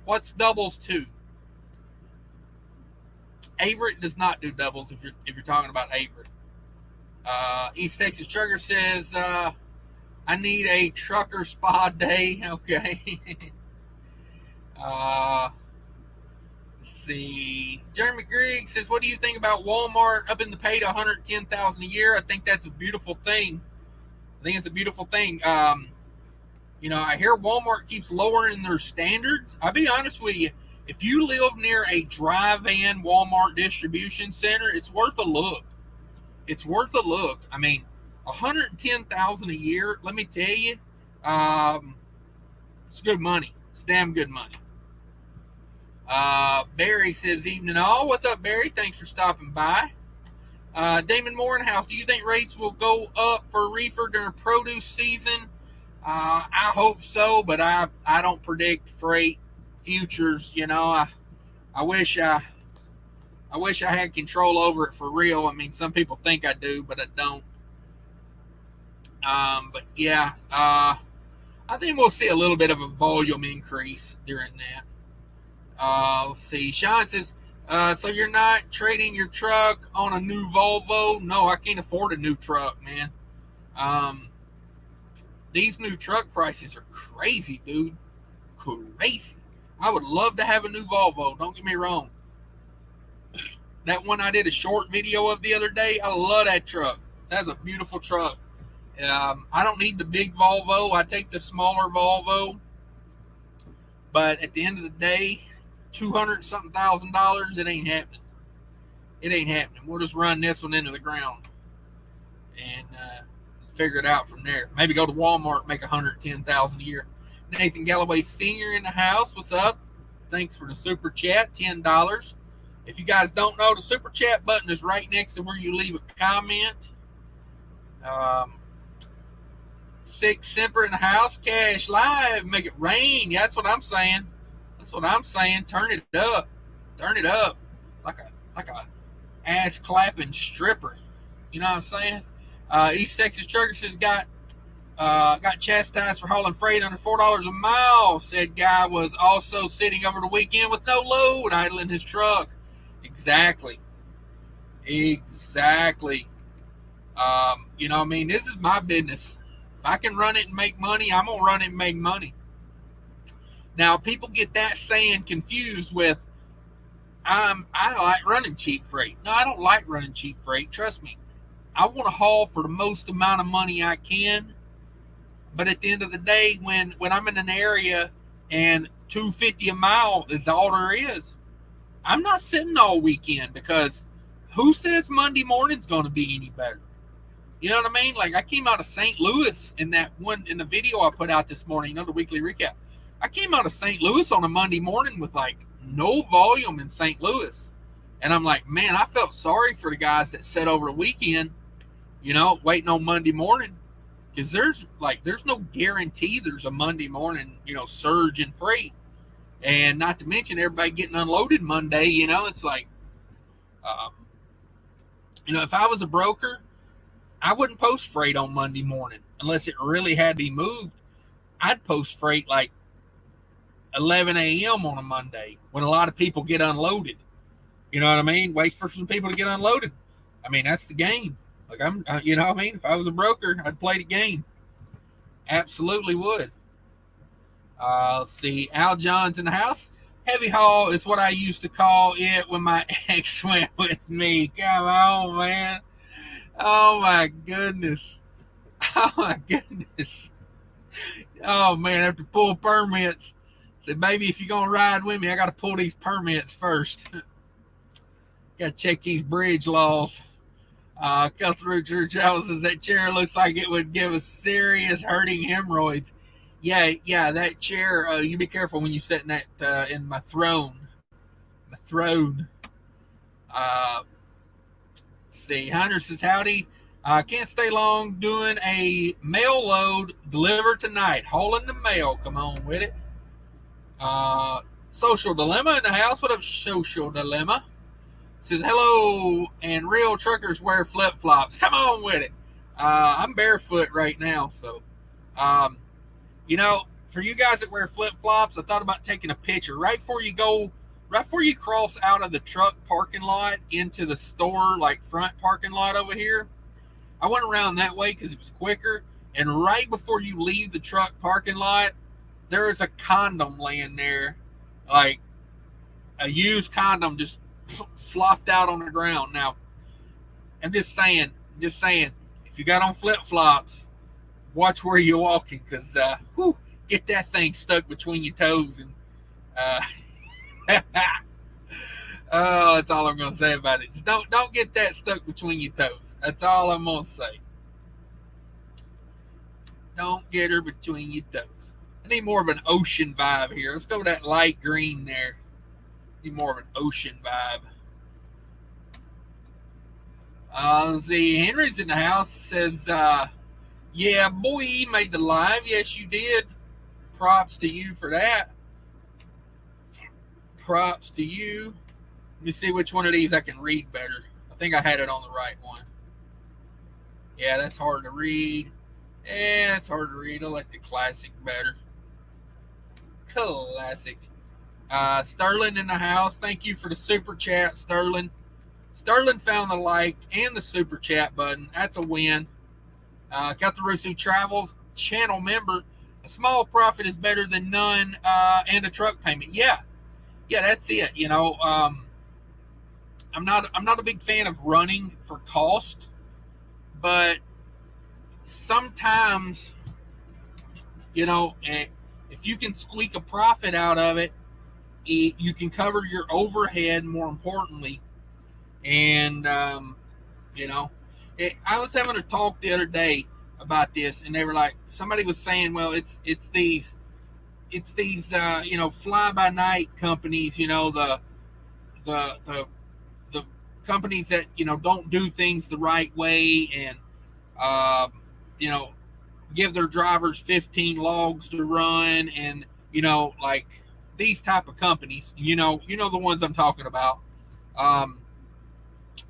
What's doubles two? Averett does not do doubles if you're talking about Averett. East Texas Trucker says, I need a trucker spa day. Okay. Let's see. Jeremy Grigg says, what do you think about Walmart upping the pay to $110,000 a year? I think that's a beautiful thing. I hear Walmart keeps lowering their standards. I'll be honest with you. If you live near a dry van Walmart distribution center, it's worth a look. It's worth a look. I mean, $110,000 a year. Let me tell you, it's good money. It's damn good money. Barry says, evening all. What's up, Barry? Thanks for stopping by. Damon Moore in the house. Do you think rates will go up for reefer during produce season? I hope so, but I don't predict freight futures. I wish I wish I had control over it for real. I mean, some people think I do, but I don't. But yeah, I think we'll see a little bit of a volume increase during that. Let's see. Sean says, so you're not trading your truck on a new Volvo? No, I can't afford a new truck, man. Um, these new truck prices are crazy, dude. Crazy. I would love to have a new Volvo. Don't get me wrong. That one I did a short video of the other day, I love that truck. That's a beautiful truck. I don't need the big Volvo. I take the smaller Volvo. But at the end of the day, 200 something $1,000, it ain't happening. It ain't happening. We'll just run this one into the ground and figure it out from there. Maybe go to Walmart, make 110,000 a year. Nathan Galloway Sr. in the house. What's up? Thanks for the super chat, $10. If you guys don't know, the super chat button is right next to where you leave a comment. Six Semper in the house. Cash live. Make it rain. Yeah, that's what I'm saying. That's what I'm saying. Turn it up. Turn it up. Like a ass clapping stripper. You know what I'm saying? East Texas Truckers has got chastised for hauling freight under $4 a mile. Said guy was also sitting over the weekend with no load, idling his truck. Exactly. Exactly. I mean, this is my business. If I can run it and make money, I'm gonna run it and make money. Now, people get that saying confused with I like running cheap freight. No, I don't like running cheap freight. Trust me. I want to haul for the most amount of money I can. But at the end of the day, when I'm in an area and $2.50 a mile is all there is, I'm not sitting all weekend because who says Monday morning's going to be any better? You know what I mean? Like I came out of St. Louis in the video I put out this morning, the weekly recap. I came out of St. Louis on a Monday morning with like no volume in St. Louis. And I'm like, man, I felt sorry for the guys that sat over the weekend, waiting on Monday morning. Because there's no guarantee there's a Monday morning, surge in freight. And not to mention everybody getting unloaded Monday, it's like, um, if I was a broker, I wouldn't post freight on Monday morning unless it really had to be moved. I'd post freight like 11 a.m. on a Monday when a lot of people get unloaded. You know what I mean? Wait for some people to get unloaded. I mean, that's the game. Like you know what I mean? If I was a broker, I'd play the game. Absolutely would. Let's see. Al John's in the house. Heavy haul is what I used to call it when my ex went with me. Come on, man. Oh my goodness. Oh my goodness. Oh man, I have to pull permits. Said, baby, if you're gonna ride with me, I gotta pull these permits first. Gotta check these bridge laws. Cutthroat Church says that chair looks like it would give us serious hurting hemorrhoids. Yeah, that chair. You be careful when you sit in that in my throne. My throne. Let's see. Hunter says howdy. Can't stay long doing a mail load. Deliver tonight. Hauling the mail. Come on with it. Social Dilemma in the house. What up, Social Dilemma? Says hello, and real truckers wear flip flops. Come on with it. I'm barefoot right now, so for you guys that wear flip flops, I thought about taking a picture right before you cross out of the truck parking lot into the store, like front parking lot over here. I went around that way because it was quicker. And right before you leave the truck parking lot, there is a condom laying there, like a used condom just flopped out on the ground. Now, I'm just saying, if you got on flip flops, watch where you're walking because, get that thing stuck between your toes and, oh, that's all I'm going to say about it. Just don't get that stuck between your toes. That's all I'm going to say. Don't get her between your toes. I need more of an ocean vibe here. Let's go with that light green there. Need more of an ocean vibe. Let's see. Henry's in the house. Says Yeah, boy, you made the live. Yes, you did. Props to you for that. Props to you. Let me see which one of these I can read better. I think I had it on the right one. Yeah, that's hard to read. Yeah, it's hard to read. I like the classic better. Classic. Sterling in the house. Thank you for the super chat, Sterling. Sterling found the like and the super chat button. That's a win. Got the Rusu Travels channel member. A small profit is better than none, and a truck payment. Yeah, yeah, that's it. I'm not a big fan of running for cost, but sometimes if you can squeak a profit out of it, you can cover your overhead. More importantly, and you know, I was having a talk the other day about this, and they were like, somebody was saying, well, it's these fly by night companies, the the companies that don't do things the right way, and um, you know give their drivers 15 logs to run, and like these type of companies, the ones I'm talking about. Um,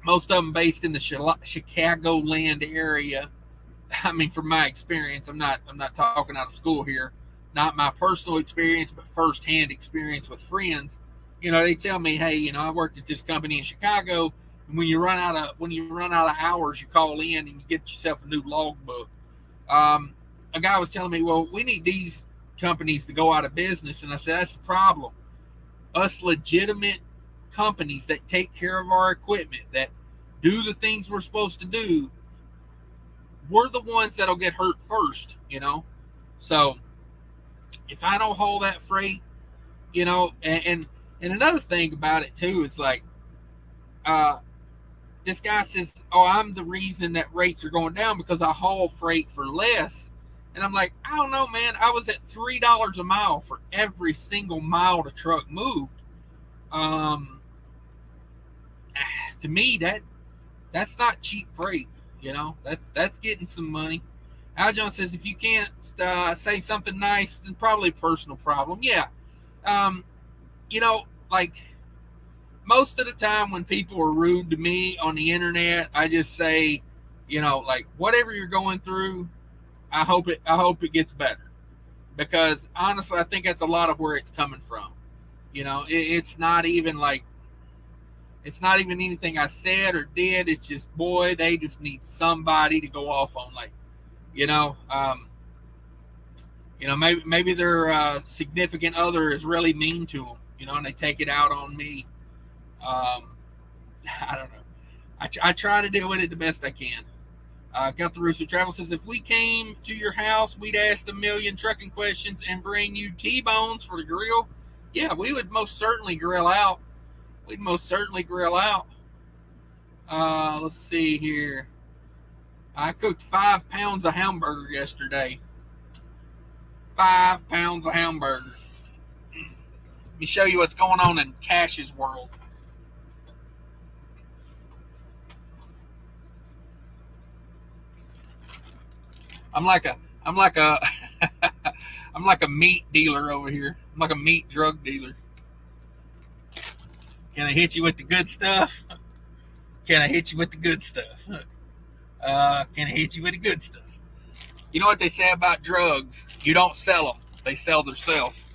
Most of them based in the Chicagoland area. I mean, from my experience, I'm not talking out of school here. Not my personal experience, but firsthand experience with friends. They tell me, hey, I worked at this company in Chicago. And when you run out of hours, you call in and you get yourself a new logbook. Um, a guy was telling me, well, we need these companies to go out of business, and I said that's the problem. Us legitimate companies that take care of our equipment, that do the things we're supposed to do, we're the ones that'll get hurt first. So if I don't haul that freight, and another thing about it too is like, uh, this guy says, "Oh, I'm the reason that rates are going down because I haul freight for less." And I'm like, I don't know, man. I was at $3 a mile for every single mile the truck moved. Um, to me, that's not cheap freight. That's getting some money. Al John says, if you can't say something nice, then probably a personal problem. Yeah. Um, like most of the time when people are rude to me on the internet, I just say, like whatever you're going through, I hope it gets better, because honestly, I think that's a lot of where it's coming from. It's not even like it's not even anything I said or did. It's just, boy, they just need somebody to go off on, like, you know, um, maybe their significant other is really mean to them, and they take it out on me. Um, I don't know. I try to deal with it the best I can. Got the Rooster Travel says, if we came to your house, we'd ask a million trucking questions and bring you T-bones for the grill. Yeah, we would most certainly grill out. We'd most certainly grill out. Let's see here. I cooked 5 pounds of hamburger yesterday. 5 pounds of hamburger. Let me show you what's going on in Cash's world. I'm like a, I'm like a, I'm like a meat dealer over here. I'm like a meat drug dealer. Can I hit you with the good stuff? Can I hit you with the good stuff? Can I hit you with the good stuff? You know what they say about drugs? You don't sell them; they sell themselves.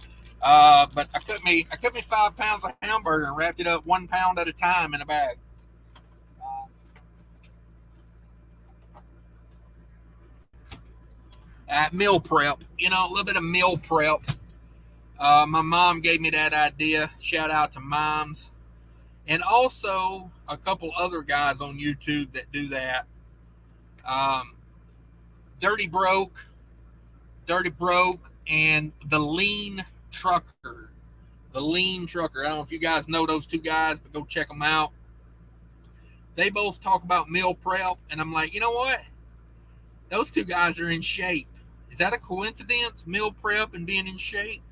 But I cut me 5 pounds of hamburger and wrapped it up 1 pound at a time in a bag. Meal prep, a little bit of meal prep. My mom gave me that idea. Shout out to moms, and also a couple other guys on YouTube that do that. Um, Dirty Broke, Dirty Broke, and the Lean Trucker. The Lean Trucker. I don't know if you guys know those two guys, but go check them out. They both talk about meal prep, and I'm like, you know what? Those two guys are in shape. Is that a coincidence? Meal prep and being in shape?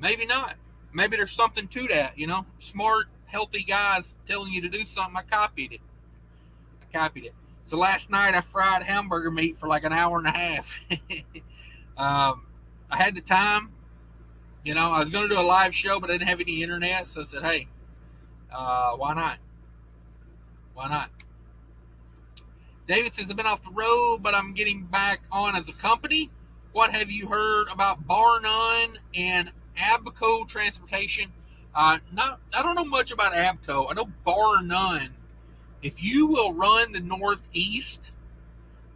Maybe not. Maybe there's something to that. Smart, healthy guys telling you to do something. I copied it. So last night I fried hamburger meat for like an hour and a half. I had the time. I was going to do a live show, but I didn't have any internet. So I said, hey, why not? Why not? David says, I've been off the road, but I'm getting back on as a company. What have you heard about Bar None and Abco Transportation? I don't know much about Abco. I know Bar None. If you will run the Northeast,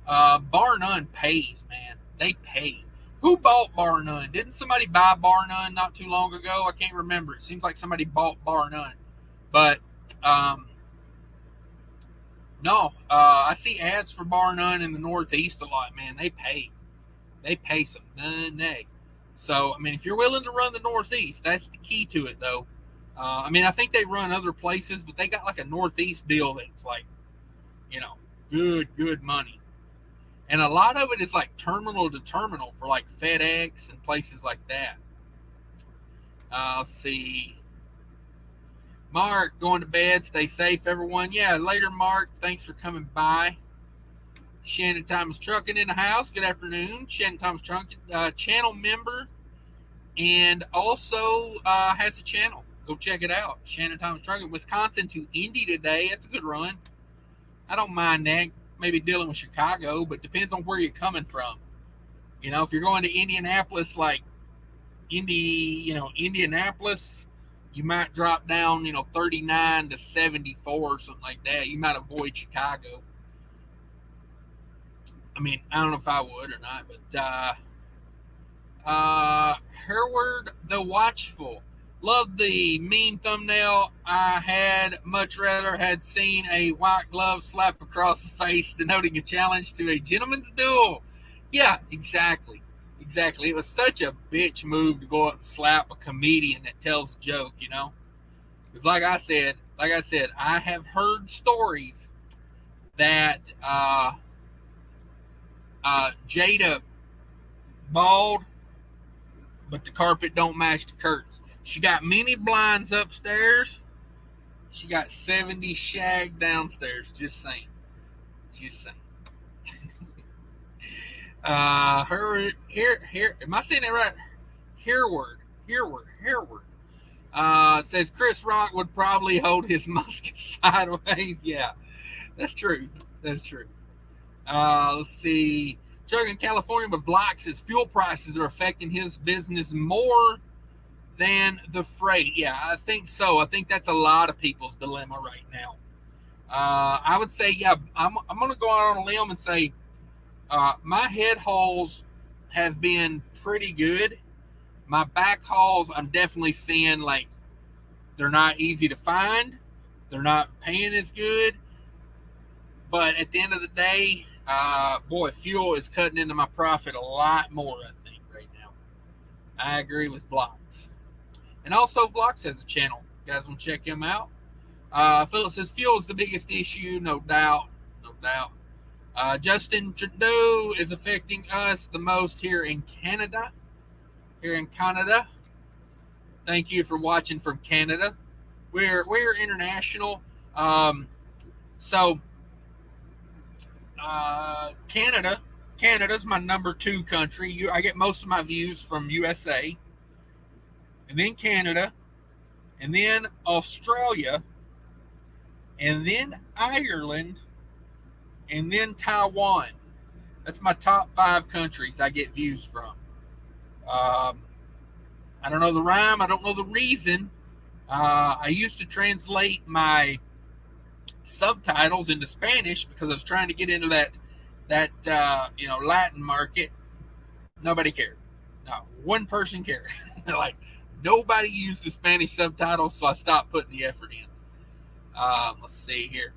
Bar None pays, man. They pay. Who bought Bar None? Didn't somebody buy Bar None not too long ago? I can't remember. It seems like somebody bought Bar None. But no, I see ads for Bar None in the Northeast a lot, man. They pay. They pay some money. So, I mean, if you're willing to run the Northeast, that's the key to it, though. I mean, I think they run other places, but they got like a Northeast deal that's like, good money. And a lot of it is like terminal to terminal for like FedEx and places like that. Let's see. Mark, going to bed. Stay safe, everyone. Yeah, later, Mark. Thanks for coming by. Shannon Thomas Trucking in the house. Good afternoon. Shannon Thomas Trucking, channel member, and also has a channel. Go check it out. Shannon Thomas Trucking. Wisconsin to Indy today. That's a good run. I don't mind that. Maybe dealing with Chicago, but depends on where you're coming from. If you're going to Indianapolis, like Indianapolis, you might drop down, 39 to 74 or something like that. You might avoid Chicago. I mean, I don't know if I would or not, but Herward the Watchful. Love the meme thumbnail. I had much rather had seen a white glove slap across the face denoting a challenge to a gentleman's duel. Yeah, exactly. Exactly. It was such a bitch move to go up and slap a comedian that tells a joke, Because like I said, I have heard stories that Jada bald, but the carpet don't match the curtains. She got many blinds upstairs. She got 70 shag downstairs. Just saying. Her here. Am I saying that right? Hereward. Says Chris Rock would probably hold his musket sideways. Yeah, that's true. Let's see. Chuck in California with Block says fuel prices are affecting his business more than the freight. Yeah, I think so. I think that's a lot of people's dilemma right now. I would say, yeah, I'm going to go out on a limb and say my head hauls have been pretty good. My back hauls, I'm definitely seeing like they're not easy to find. They're not paying as good. But at the end of the day, fuel is cutting into my profit a lot more, I think, right now. I agree with Vlogs. And also, Vlogs has a channel. You guys want to check him out? Philip says, fuel is the biggest issue, no doubt. Justin Trudeau is affecting us the most here in Canada. Thank you for watching from Canada. We're international. Canada's my number 2 country. I get most of my views from USA, and then Canada, and then Australia, and then Ireland, and then Taiwan. That's my top 5 countries I get views from. I don't know the rhyme. I don't know the reason. I used to translate my subtitles into Spanish because I was trying to get into that Latin market. Nobody cared. Not one person cared. Like nobody used the Spanish subtitles, so I stopped putting the effort in. Let's see here.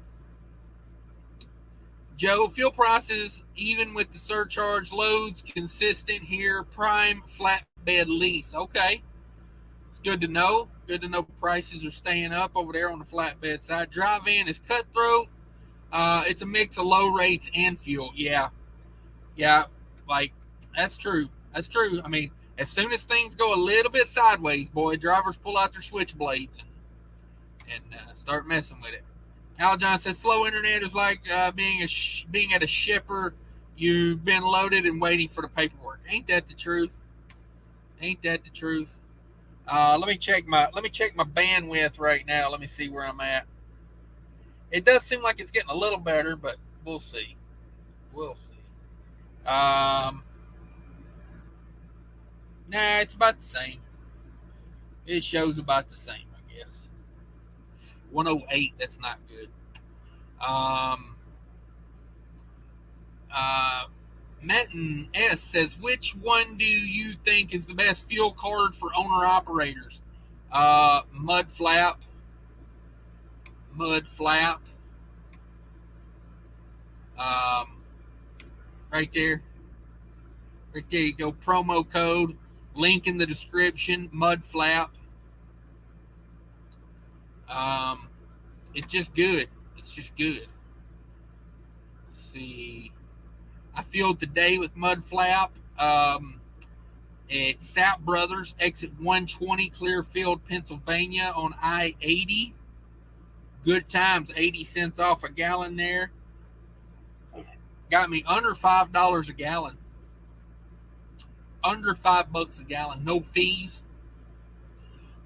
Joe, fuel prices, even with the surcharge, loads consistent here. Prime flatbed lease. Okay. It's good to know. Good to know prices are staying up over there on the flatbed side. Dry van is cutthroat. It's a mix of low rates and fuel. Yeah. Like that's true. I mean, as soon as things go a little bit sideways, boy, drivers pull out their switchblades and start messing with it. Al John says slow internet is like being at a shipper. You've been loaded and waiting for the paperwork. Ain't that the truth? Ain't that the truth? Let me check my bandwidth right now. Let me see where I'm at. It does seem like it's getting a little better, but we'll see. We'll see. Um, nah, it's about the same. It shows about the same, I guess. 108. That's not good. Um, uh, Metin S says, which one do you think is the best fuel card for owner operators? Mudflap. Mudflap. Um, right there. Right there you go. Promo code. Link in the description. Mudflap. Um, it's just good. It's just good. Let's see. I fueled today with Mudflap. At Sap Brothers, exit 120, Clearfield, Pennsylvania, on I-80. Good times, 80 cents off a gallon there. Got me under $5 a gallon. Under $5 a gallon, no fees.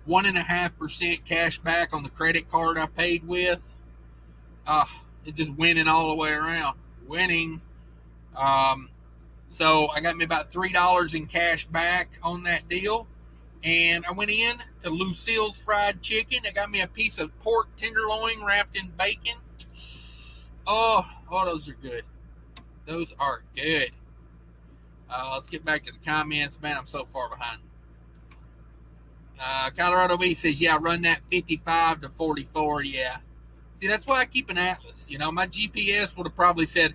1.5% cash back on the credit card I paid with. It's just winning all the way around. Winning. So I got me about $3 in cash back on that deal. And I went in to Lucille's Fried Chicken. I got me a piece of pork tenderloin wrapped in bacon. Oh, those are good. Those are good. Let's get back to the comments. Man, I'm so far behind. Colorado B says, yeah, run that 55 to 44. Yeah. See, that's why I keep an atlas. You know, my GPS would have probably said,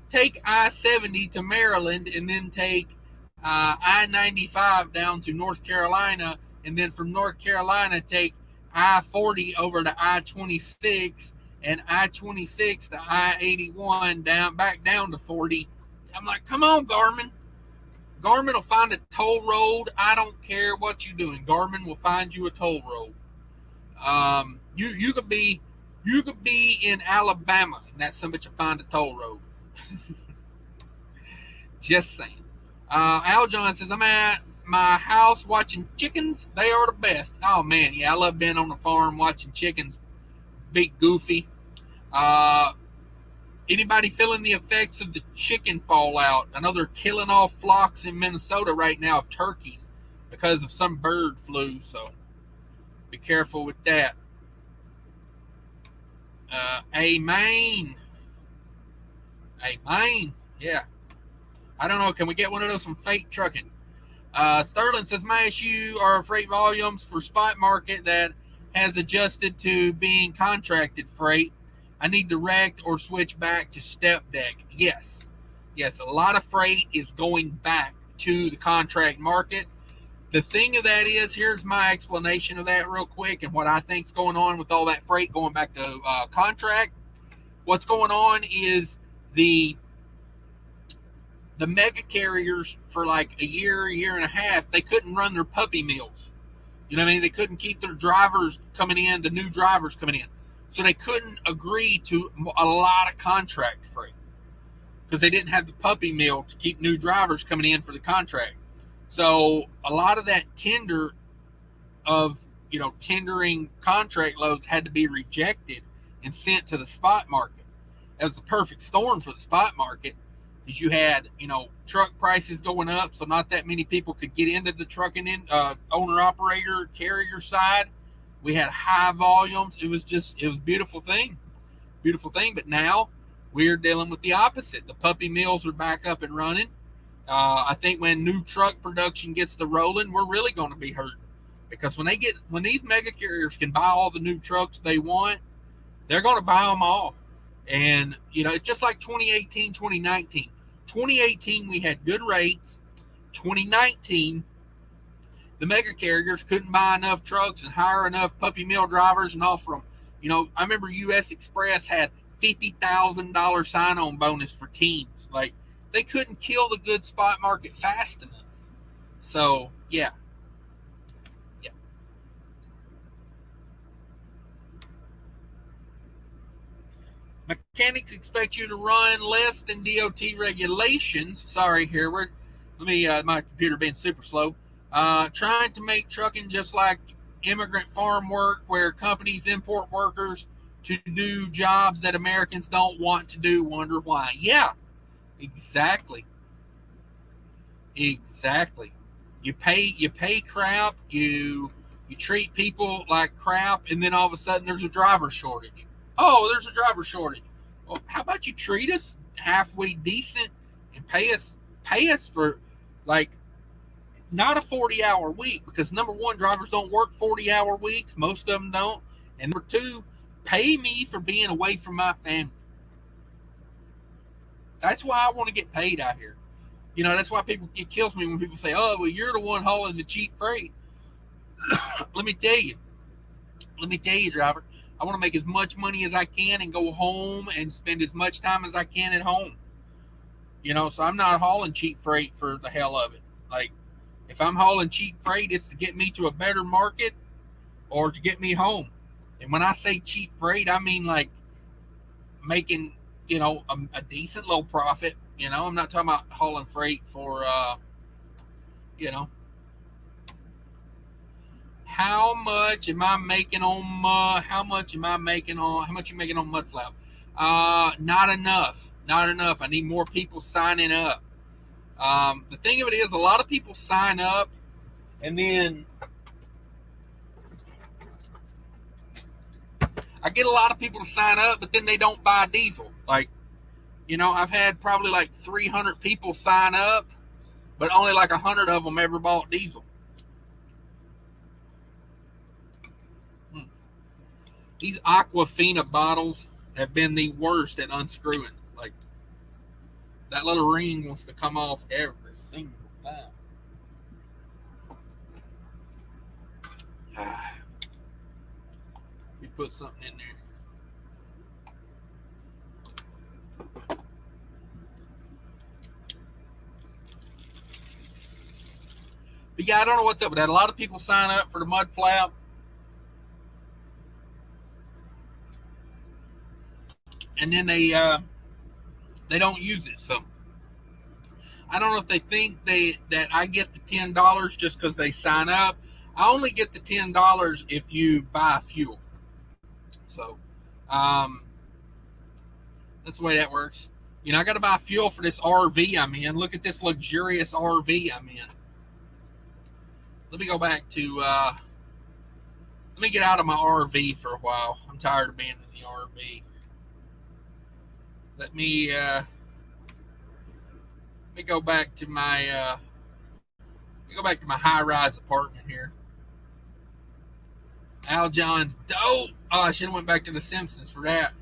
take I-70 to Maryland and then take I-95 down to North Carolina, and then from North Carolina take I-40 over to I-26 and I-26 to I-81 back down to 40. I'm like, come on, Garmin. Garmin will find a toll road. I don't care what you're doing. Garmin will find you a toll road. You could be in Alabama and that somebody will find a toll road. Just saying. Al John says, I'm at my house watching chickens. They are the best. Oh, man. Yeah, I love being on the farm watching chickens. Big Goofy. Anybody feeling the effects of the chicken fallout? I know they're killing off flocks in Minnesota right now of turkeys because of some bird flu. So be careful with that. Amen. Amen. Yeah. I don't know. Can we get one of those from Fate Trucking? Sterling says, my issue are freight volumes for spot market that has adjusted to being contracted freight. I need direct or switch back to step deck. Yes. Yes, a lot of freight is going back to the contract market. The thing of that is, here's my explanation of that real quick and what I think's going on with all that freight going back to contract. What's going on is the mega carriers for like a year and a half, they couldn't run their puppy mills. You know what I mean? They couldn't keep their drivers coming in, the new drivers coming in. So they couldn't agree to a lot of contract freight because they didn't have the puppy mill to keep new drivers coming in for the contract. So a lot of that tender of, tendering contract loads had to be rejected and sent to the spot market. That was the perfect storm for the spot market because you had, truck prices going up, so not that many people could get into the trucking owner-operator carrier side. We had high volumes. It was a beautiful thing. Beautiful thing. But now we're dealing with the opposite. The puppy mills are back up and running. I think when new truck production gets to rolling, we're really going to be hurting. Because when these mega carriers can buy all the new trucks they want, they're going to buy them all. And, it's just like 2018, 2019. 2018, we had good rates. 2019, the mega carriers couldn't buy enough trucks and hire enough puppy mill drivers and offer them. I remember U.S. Express had $50,000 sign-on bonus for teams. Like, they couldn't kill the good spot market fast enough. So, yeah. Mechanics expect you to run less than DOT regulations. Sorry, here let me. My computer being super slow. Trying to make trucking just like immigrant farm work, where companies import workers to do jobs that Americans don't want to do. Wonder why? Yeah, exactly, exactly. You pay crap. You treat people like crap, and then all of a sudden there's a driver shortage. Oh, there's a driver shortage. Well, how about you treat us halfway decent and pay us for like not a 40-hour week, because number one, drivers don't work 40-hour weeks. Most of them don't. And number two, pay me for being away from my family. That's why I want to get paid out here. That's why it kills me when people say, "Oh, well, you're the one hauling the cheap freight." let me tell you, let me tell you, driver, I want to make as much money as I can and go home and spend as much time as I can at home. So I'm not hauling cheap freight for the hell of it. Like, if I'm hauling cheap freight, it's to get me to a better market or to get me home. And when I say cheap freight, I mean like making, a decent low profit. I'm not talking about hauling freight for, you know, how much am I making on how much you making on Mudflap? Not enough. Not enough. I need more people signing up. The thing of it is, a lot of people sign up, and then I get a lot of people to sign up, but then they don't buy diesel. Like, I've had probably like 300 people sign up, but only like 100 of them ever bought diesel. These Aquafina bottles have been the worst at unscrewing. Like, that little ring wants to come off every single time. Let me put something in there. But yeah, I don't know what's up with that. A lot of people sign up for the Mudflap, and then they don't use it. So I don't know if they think that I get the $10 just because they sign up. I only get the $10 if you buy fuel. So that's the way that works. I got to buy fuel for this RV I'm in. Look at this luxurious RV I'm in. Let me go back to. Let me get out of my RV for a while. I'm tired of being in the RV. Let me go back to my high-rise apartment here. Al John's dope. Oh, I should have went back to the Simpsons for that.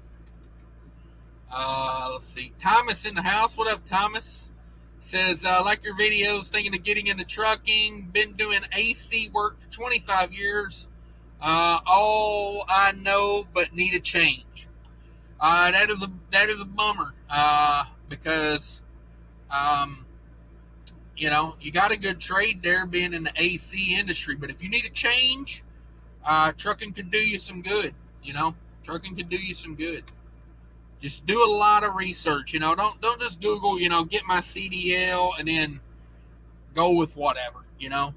Let's see. Thomas in the house. What up, Thomas? Says, like your videos, thinking of getting into trucking. Been doing AC work for 25 years. All I know, but need a change. That is a bummer. Because you got a good trade there being in the AC industry. But if you need a change, trucking could do you some good. Trucking could do you some good. Just do a lot of research. Don't just Google. Get my CDL and then go with whatever. Do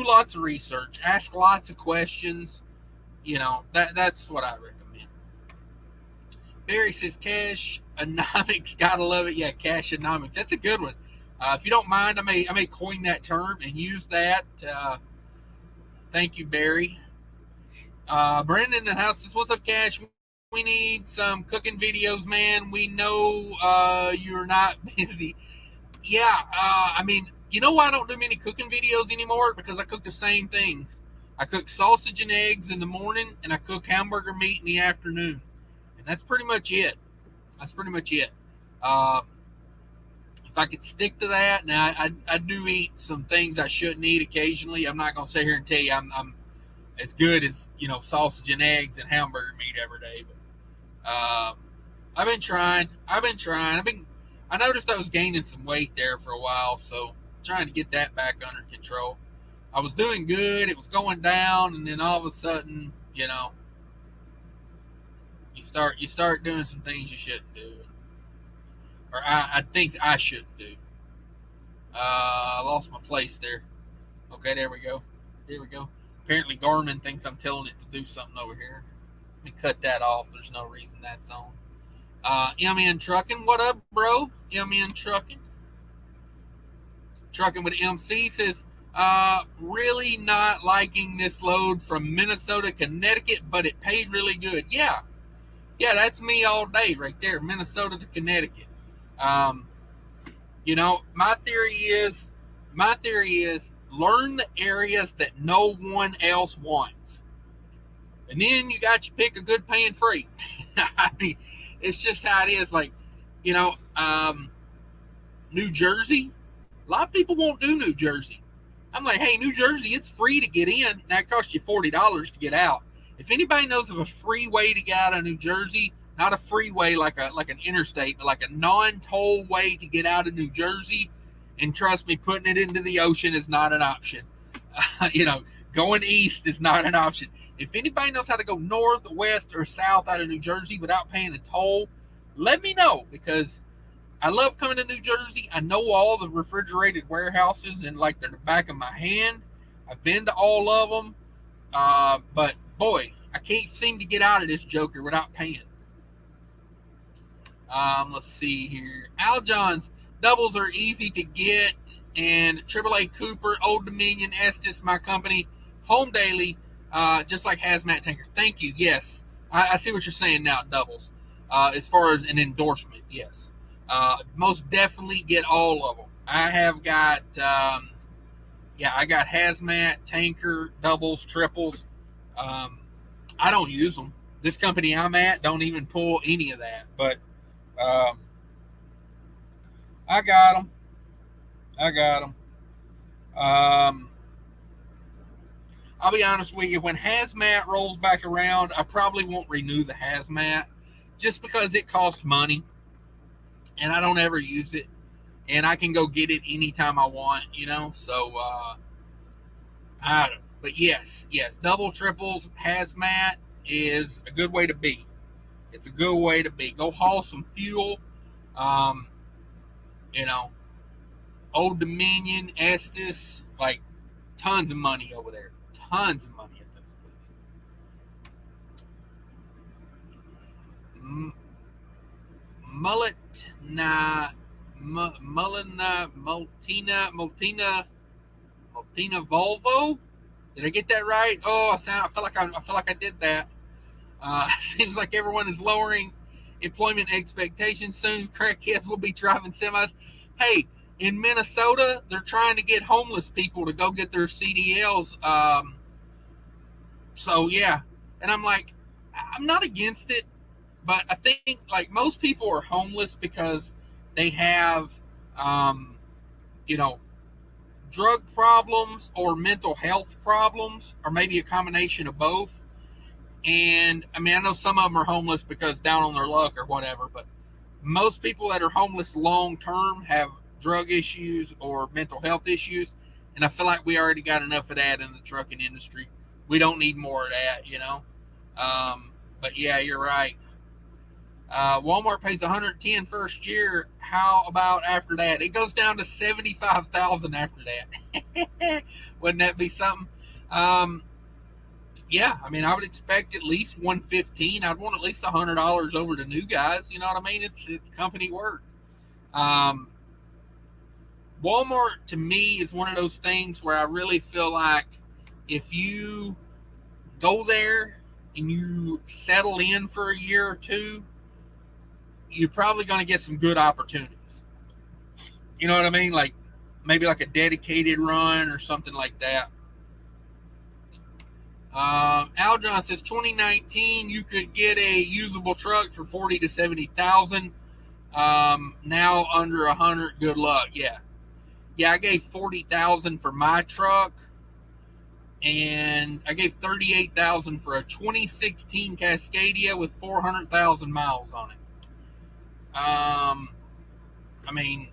lots of research. Ask lots of questions. That's what I recommend. Barry says cashonomics. Gotta love it. Yeah, cashonomics. That's a good one. If you don't mind, I may coin that term and use that. Thank you, Barry. Brandon in the house says, "What's up, Cash? We need some cooking videos, man. We know you're not busy." Yeah, I mean, why I don't do many cooking videos anymore? Because I cook the same things. I cook sausage and eggs in the morning, and I cook hamburger meat in the afternoon. And that's pretty much it. If I could stick to that, now I do eat some things I shouldn't eat occasionally. I'm not going to sit here and tell you I'm as good as, sausage and eggs and hamburger meat every day. But I've been trying. I noticed I was gaining some weight there for a while, so I'm trying to get that back under control. I was doing good. It was going down, and then all of a sudden, You start doing some things you shouldn't do, or I think I shouldn't do. I lost my place there. Okay, there we go. There we go. Apparently Garmin thinks I'm telling it to do something over here. Let me cut that off. There's no reason that's on. MN Trucking, what up, bro? MN Trucking. Trucking with MC says, really not liking this load from Minnesota, Connecticut, but it paid really good. Yeah, that's me all day right there, Minnesota to Connecticut. My theory is learn the areas that no one else wants, and then you got your pick a good paying freight. I mean, it's just how it is. Like, New Jersey. A lot of people won't do New Jersey. I'm like, hey, New Jersey, it's free to get in. That costs you $40 to get out. If anybody knows of a free way to get out of New Jersey, not a freeway like an interstate, but like a non-toll way to get out of New Jersey, and trust me, putting it into the ocean is not an option. Going east is not an option. If anybody knows how to go north, west, or south out of New Jersey without paying a toll, let me know, because I love coming to New Jersey. I know all the refrigerated warehouses and like they're the back of my hand. I've been to all of them. But boy, I can't seem to get out of this joker without paying. Let's see here. Al John's doubles are easy to get, and AAA Cooper, Old Dominion, Estes, my company, home daily, just like hazmat tankers. Thank you. Yes, I see what you're saying now. Doubles, as far as an endorsement, yes. Most definitely get all of them. I have got, I got hazmat, tanker, doubles, triples. I don't use them. This company I'm at don't even pull any of that, but I got them. I'll be honest with you, when hazmat rolls back around, I probably won't renew the hazmat just because it costs money. And I don't ever use it, and I can go get it anytime I want, so I don't know. But yes, double, triples, hazmat is a good way to be. It's a good way to be. Go haul some fuel. Old Dominion, Estes, like tons of money over there. Tons of money at those places. Multina Volvo. Did I get that right? Oh, I feel like I did that. Seems like everyone is lowering employment expectations soon. Crackheads will be driving semis. Hey, in Minnesota, they're trying to get homeless people to go get their CDLs. So yeah, and I'm like, I'm not against it. But I think like most people are homeless because they have, drug problems or mental health problems, or maybe a combination of both. And I mean, I know some of them are homeless because down on their luck or whatever, but most people that are homeless long term have drug issues or mental health issues. And I feel like we already got enough of that in the trucking industry. We don't need more of that, But yeah, you're right. Walmart pays $110 first year. How about after that? It goes down to $75,000 after that. Wouldn't that be something? Yeah, I mean, I would expect at least $115. I'd want at least $100 over to new guys. You know what I mean? It's company work. Walmart to me is one of those things where I really feel like if you go there and you settle in for a year or two, you're probably going to get some good opportunities. You know what I mean? Like maybe like a dedicated run or something like that. Aljon says 2019 you could get a usable truck for 40 to 70,000. Now under 100. Good luck. Yeah. I gave 40,000 for my truck, and I gave 38,000 for a 2016 Cascadia with 400,000 miles on it. I mean,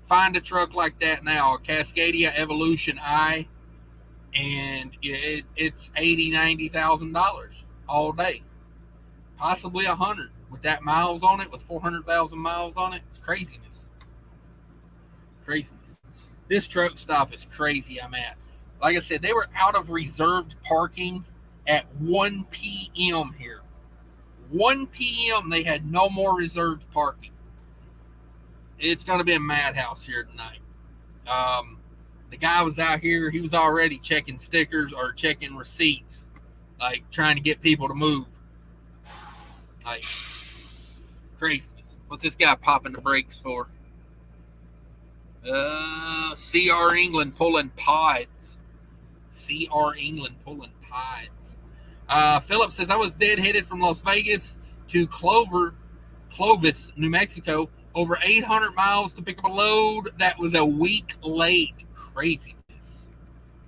find a truck like that now, a Cascadia Evolution I, and it's $80,000, $90,000 all day. possibly 100 with that miles on it, with 400,000 miles on it. It's craziness. Craziness. This truck stop is crazy. I'm at. Like I said, they were out of reserved parking at 1 p.m. here. 1 p.m. they had no more reserved parking. It's going to be a madhouse here tonight. The guy was out here. He was already checking stickers or checking receipts, like trying to get people to move. Like craziness. What's this guy popping the brakes for? CR England pulling pods. CR England pulling pods. Philip says, I was deadheaded from Las Vegas to Clovis, New Mexico, over 800 miles to pick up a load that was a week late. Craziness.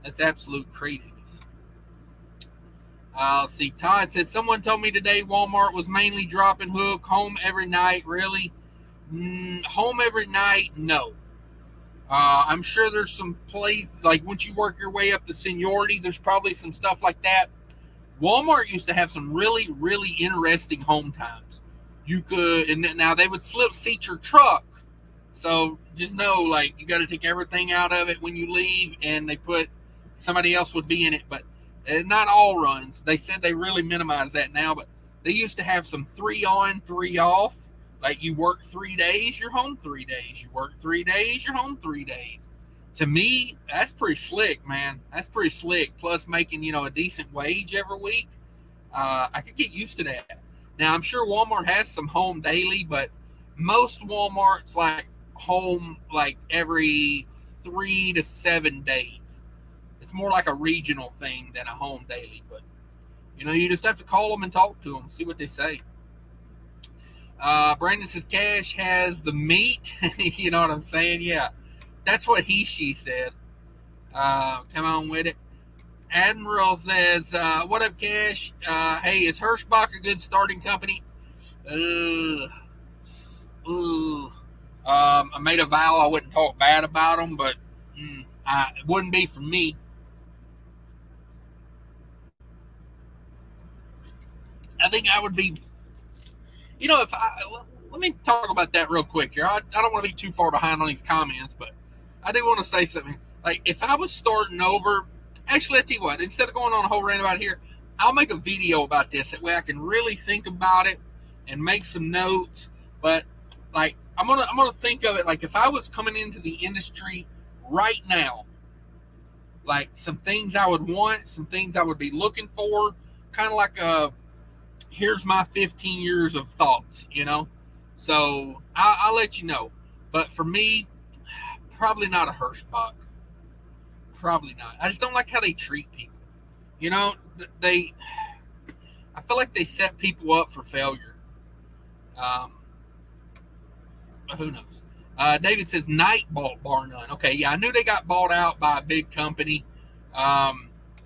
That's absolute craziness. Let's see. Todd said, someone told me today Walmart was mainly drop and hook, home every night. Really? Home every night? No. I'm sure there's some place, like once you work your way up to seniority, there's probably some stuff like that. Walmart used to have some really, really interesting home times. You could, and now they would slip seat your truck. So just know, like, you got to take everything out of it when you leave, and they put somebody else would be in it. But not all runs. They said they really minimize that now, but they used to have some 3 on, 3 off. Like you work 3 days, you're home 3 days. You work 3 days, you're home 3 days. To me, that's pretty slick, man. That's pretty slick. Plus making, a decent wage every week. I could get used to that. Now, I'm sure Walmart has some home daily, but most Walmart's like home like every 3 to 7 days. It's more like a regional thing than a home daily. But, you just have to call them and talk to them, see what they say. Brandon says Cash has the meat. You know what I'm saying? Yeah. That's what she said. Come on with it. Admiral says, what up, Cash? Hey, is Hirschbach a good starting company? I made a vow I wouldn't talk bad about them, but it wouldn't be for me. I think I would be, let me talk about that real quick here. I don't want to be too far behind on these comments, but I do want to say something. Like, if I was starting over, actually, I tell you what, instead of going on a whole rant about it here, I'll make a video about this. That way I can really think about it and make some notes. But, like, I'm gonna think of it like if I was coming into the industry right now, like some things I would want, some things I would be looking for, kind of like here's my 15 years of thoughts, So I'll let you know. But for me, probably not a Hirschbach. Probably not. I just don't like how they treat people. I feel like they set people up for failure. Who knows? David says Knight bought Bar None. Okay, yeah, I knew they got bought out by a big company.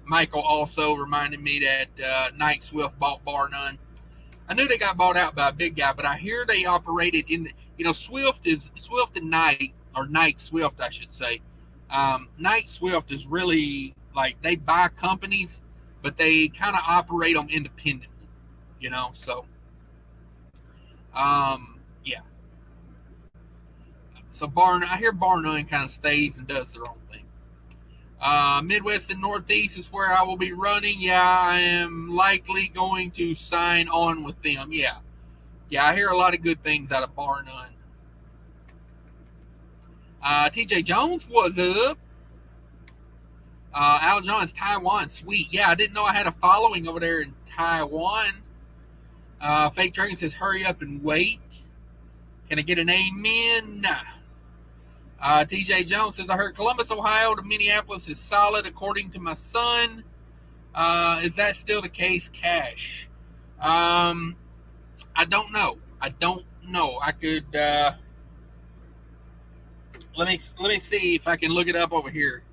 Michael also reminded me that Knight Swift bought Bar None. I knew they got bought out by a big guy, but I hear they operated in, Swift and Knight, or Knight Swift, I should say. Knight Swift is really like they buy companies, but they kind of operate them independently, so yeah. So I hear Bar None kind of stays and does their own thing. Midwest and Northeast is where I will be running. Yeah, I am likely going to sign on with them. Yeah, I hear a lot of good things out of Bar None. TJ Jones, what's up? Al John's Taiwan, sweet. Yeah, I didn't know I had a following over there in Taiwan. Fake Dragon says, hurry up and wait. Can I get an amen? Nah. TJ Jones says, I heard Columbus, Ohio to Minneapolis is solid according to my son. Is that still the case, Cash? I don't know. I could let me see if I can look it up over here.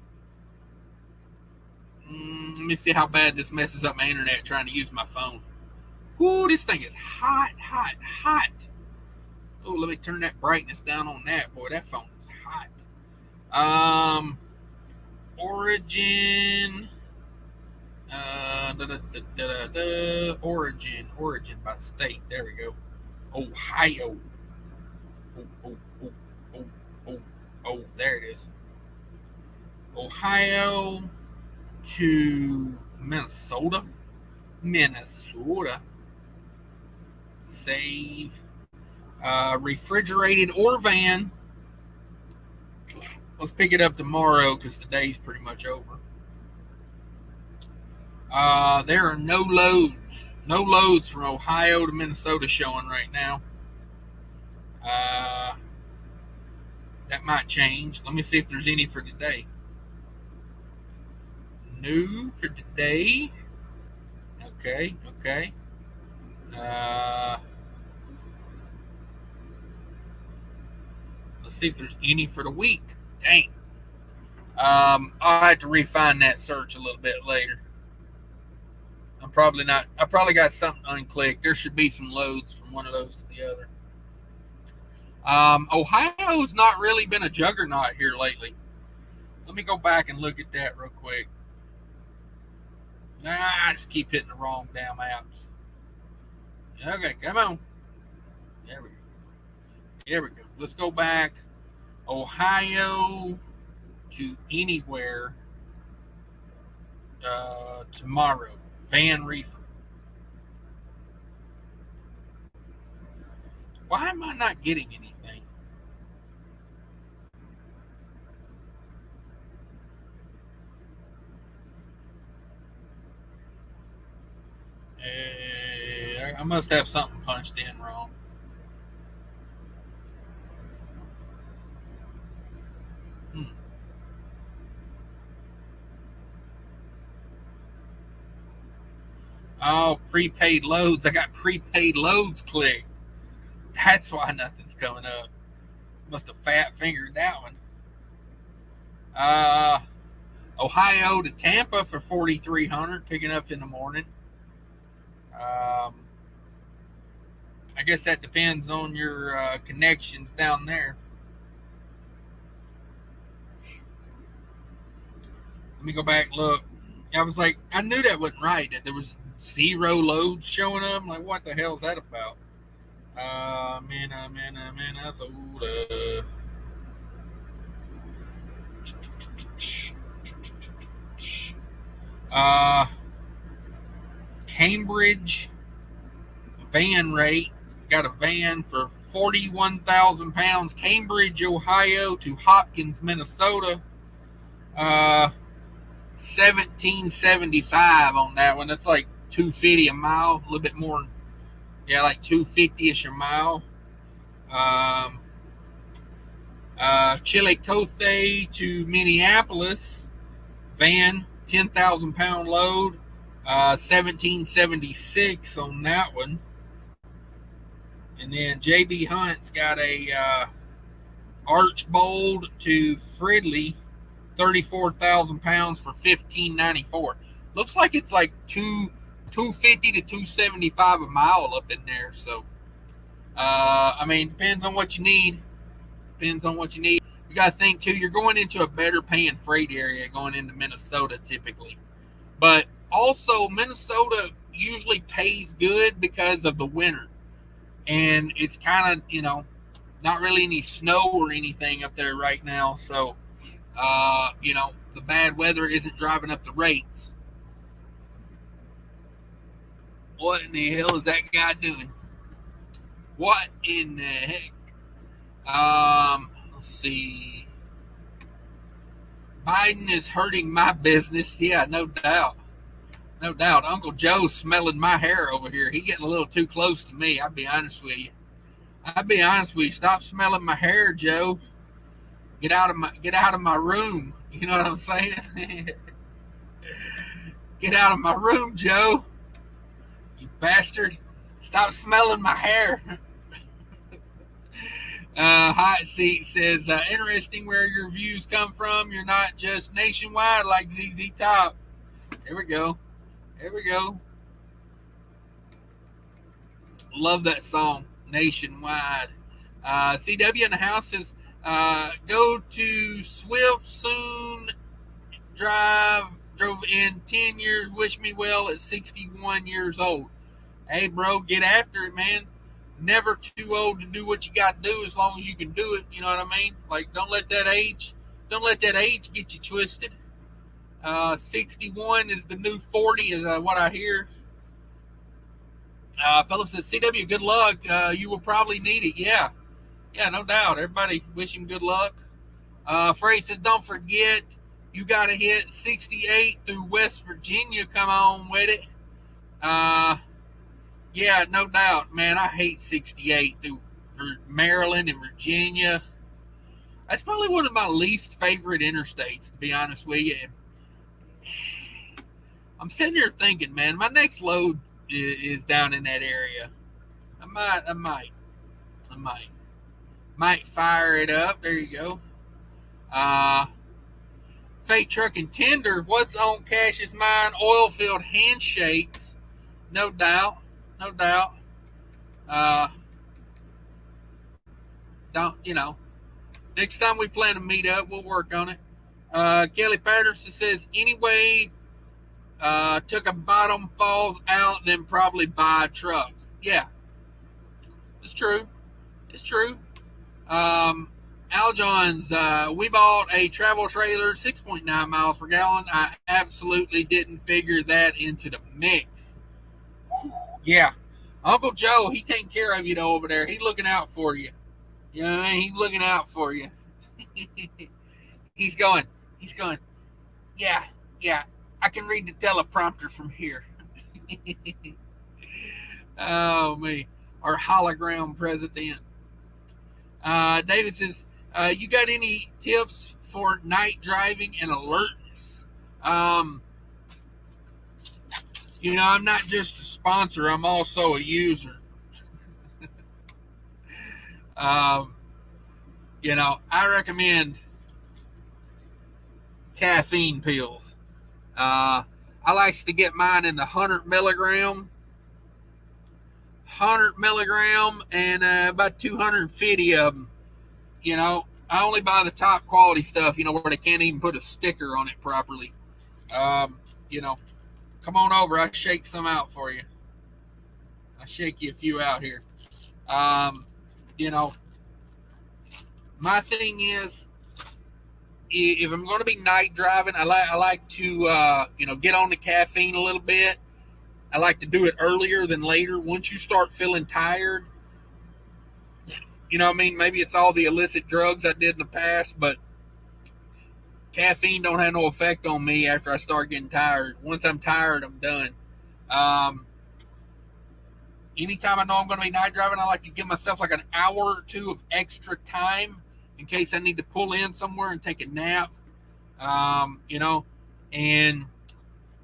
Let me see how bad this messes up my internet trying to use my phone. Ooh, this thing is hot. Oh, let me turn that brightness down on that. Boy, that phone is hot. Origin. Origin by state. There we go. Ohio. Oh, oh, oh, oh, oh, oh, there it is. Ohio to Minnesota. Minnesota. Save. Refrigerated or van. Let's pick it up tomorrow because today's pretty much over. There are no loads. No loads from Ohio to Minnesota showing right now. That might change. Let me see if there's any for today. New for today. Okay. Let's see if there's any for the week. Dang. I'll have to refine that search a little bit later. I probably got something unclicked. There should be some loads from one of those to the other. Ohio's not really been a juggernaut here lately. Let me go back and look at that real quick. I just keep hitting the wrong damn apps. Okay, come on. There we go. Here we go. Let's go back. Ohio to anywhere tomorrow. Van reefer. Why am I not getting anything? I must have something punched in wrong. Oh, prepaid loads. I got prepaid loads clicked. That's why nothing's coming up. Must have fat fingered that one. Ohio to Tampa for 4,300, picking up in the morning. I guess that depends on your connections down there. Let me go back and look. I was like, I knew that wasn't right. That there was 0 loads showing up. I'm like, what the hell is that about? Minnesota. Cambridge van rate. Got a van for 41,000 pounds. Cambridge, Ohio to Hopkins, Minnesota. 1775 on that one. That's like $250 a mile, a little bit more. Yeah, like $250ish a mile. Chillicothe to Minneapolis, van, 10,000 pound load, 1776 on that one. And then JB Hunt's got a Archbold to Fridley, 34,000 pounds for 1594. Looks like it's like 250 to 275 a mile up in there. So, I mean, depends on what you need. You got to think too. You're going into a better paying freight area going into Minnesota typically, but also Minnesota usually pays good because of the winter, and it's kind of not really any snow or anything up there right now. So, the bad weather isn't driving up the rates. What in the hell is that guy doing? What in the heck? Let's see. Biden is hurting my business. Yeah, no doubt. No doubt. Uncle Joe's smelling my hair over here. He's getting a little too close to me. I'll be honest with you. Stop smelling my hair, Joe. Get out of my room. You know what I'm saying? Get out of my room, Joe. You bastard. Stop smelling my hair. Hot Seat says, interesting where your views come from. You're not just nationwide like ZZ Top. Here we go. Love that song, Nationwide. CW in the house says, go to Swift soon. Drive drove in 10 years, wish me well at 61 years old. Hey, bro, get after it, man. Never too old to do what you got to do as long as you can do it. You know what I mean? Like, don't let that age get you twisted. 61 is the new 40, is what I hear. Philip says, CW, good luck. You will probably need it. Yeah, no doubt. Everybody wish him good luck. Frey says, don't forget, you got to hit 68 through West Virginia. Come on with it. Yeah, no doubt, man. I hate 68 through Maryland and Virginia. That's probably one of my least favorite interstates, to be honest with you. I'm sitting here thinking, man, my next load is down in that area. I might fire it up. There you go. Fate Truck and Tender. What's on Cash's mind? Oil field handshakes. No doubt. Next time we plan to meet up, we'll work on it. Kelly Patterson says, anyway, took a bottom, falls out, then probably buy a truck. Yeah, it's true. Aljon's, we bought a travel trailer, 6.9 miles per gallon. I absolutely didn't figure that into the mix. Yeah. Uncle Joe, he taking care of you though over there. He looking out for you. You know what I mean? He's looking out for you. He's going, yeah, I can read the teleprompter from here. Oh, me. Our hologram president. David says, you got any tips for night driving and alertness? I'm not just a sponsor, I'm also a user. I recommend caffeine pills. I like to get mine in the 100 milligram and about 250 of them. I only buy the top quality stuff, where they can't even put a sticker on it properly. Come on over. I'll shake some out for you. I'll shake you a few out here. My thing is, if I'm going to be night driving, I like to, get on the caffeine a little bit. I like to do it earlier than later. Once you start feeling tired, maybe it's all the illicit drugs I did in the past, but caffeine don't have no effect on me after I start getting tired. Once I'm tired, I'm done. Anytime I know I'm going to be night driving, I like to give myself like an hour or two of extra time in case I need to pull in somewhere and take a nap. And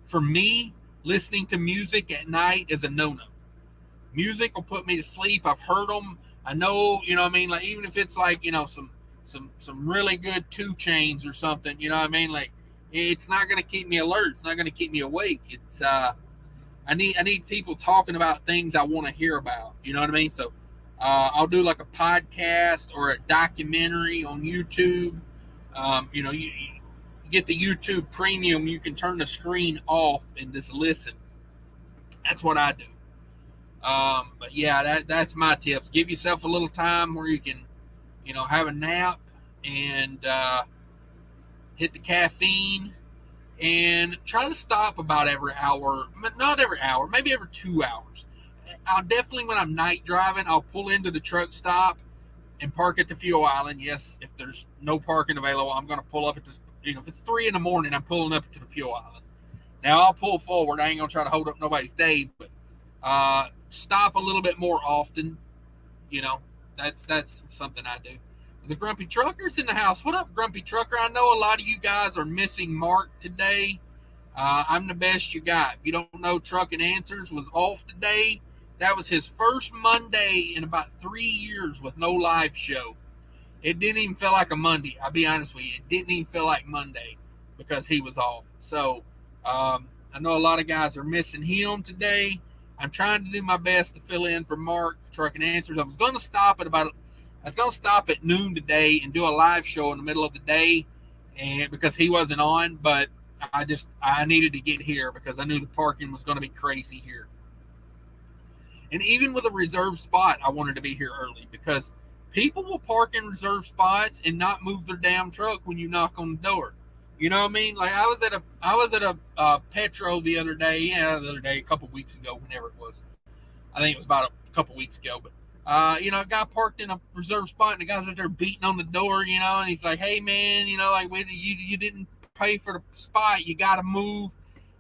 for me, listening to music at night is a no-no. Music will put me to sleep. I've heard them. I know, like even if it's like, some really good 2 Chainz or something, like it's not going to keep me alert. It's not going to keep me awake. It's, I need people talking about things I want to hear about. You know what I mean? So, I'll do like a podcast or a documentary on YouTube. You get the YouTube Premium, you can turn the screen off and just listen. That's what I do. But yeah, that's my tips. Give yourself a little time where you can, have a nap and hit the caffeine and try to stop about every hour, not every hour, maybe every 2 hours. I'll definitely, when I'm night driving, I'll pull into the truck stop and park at the fuel island. Yes, if there's no parking available, I'm going to pull up at this. If it's 3 a.m, I'm pulling up to the fuel island. Now I'll pull forward. I ain't gonna try to hold up nobody's day, but stop a little bit more often. That's something I do. The Grumpy Trucker's in the house. What up, Grumpy Trucker? I know a lot of you guys are missing Mark today. I'm the best you got. If you don't know, Trucking Answers was off today. That was his first Monday in about 3 years with no live show. It didn't even feel like a Monday. I'll be honest with you. It didn't even feel like Monday because he was off. So I know a lot of guys are missing him today. I'm trying to do my best to fill in for Mark, Trucking Answers. I was going to stop at noon today and do a live show in the middle of the day, and because he wasn't on. But I needed to get here because I knew the parking was going to be crazy here. And even with a reserved spot, I wanted to be here early because people will park in reserved spots and not move their damn truck when you knock on the door. You know what I mean? Like I was at a Petro the other day, a couple weeks ago, whenever it was. I think it was about a couple weeks ago, but a guy parked in a reserved spot, and the guy's out there beating on the door, and he's like, "Hey, man, like, wait, you didn't pay for the spot, you got to move."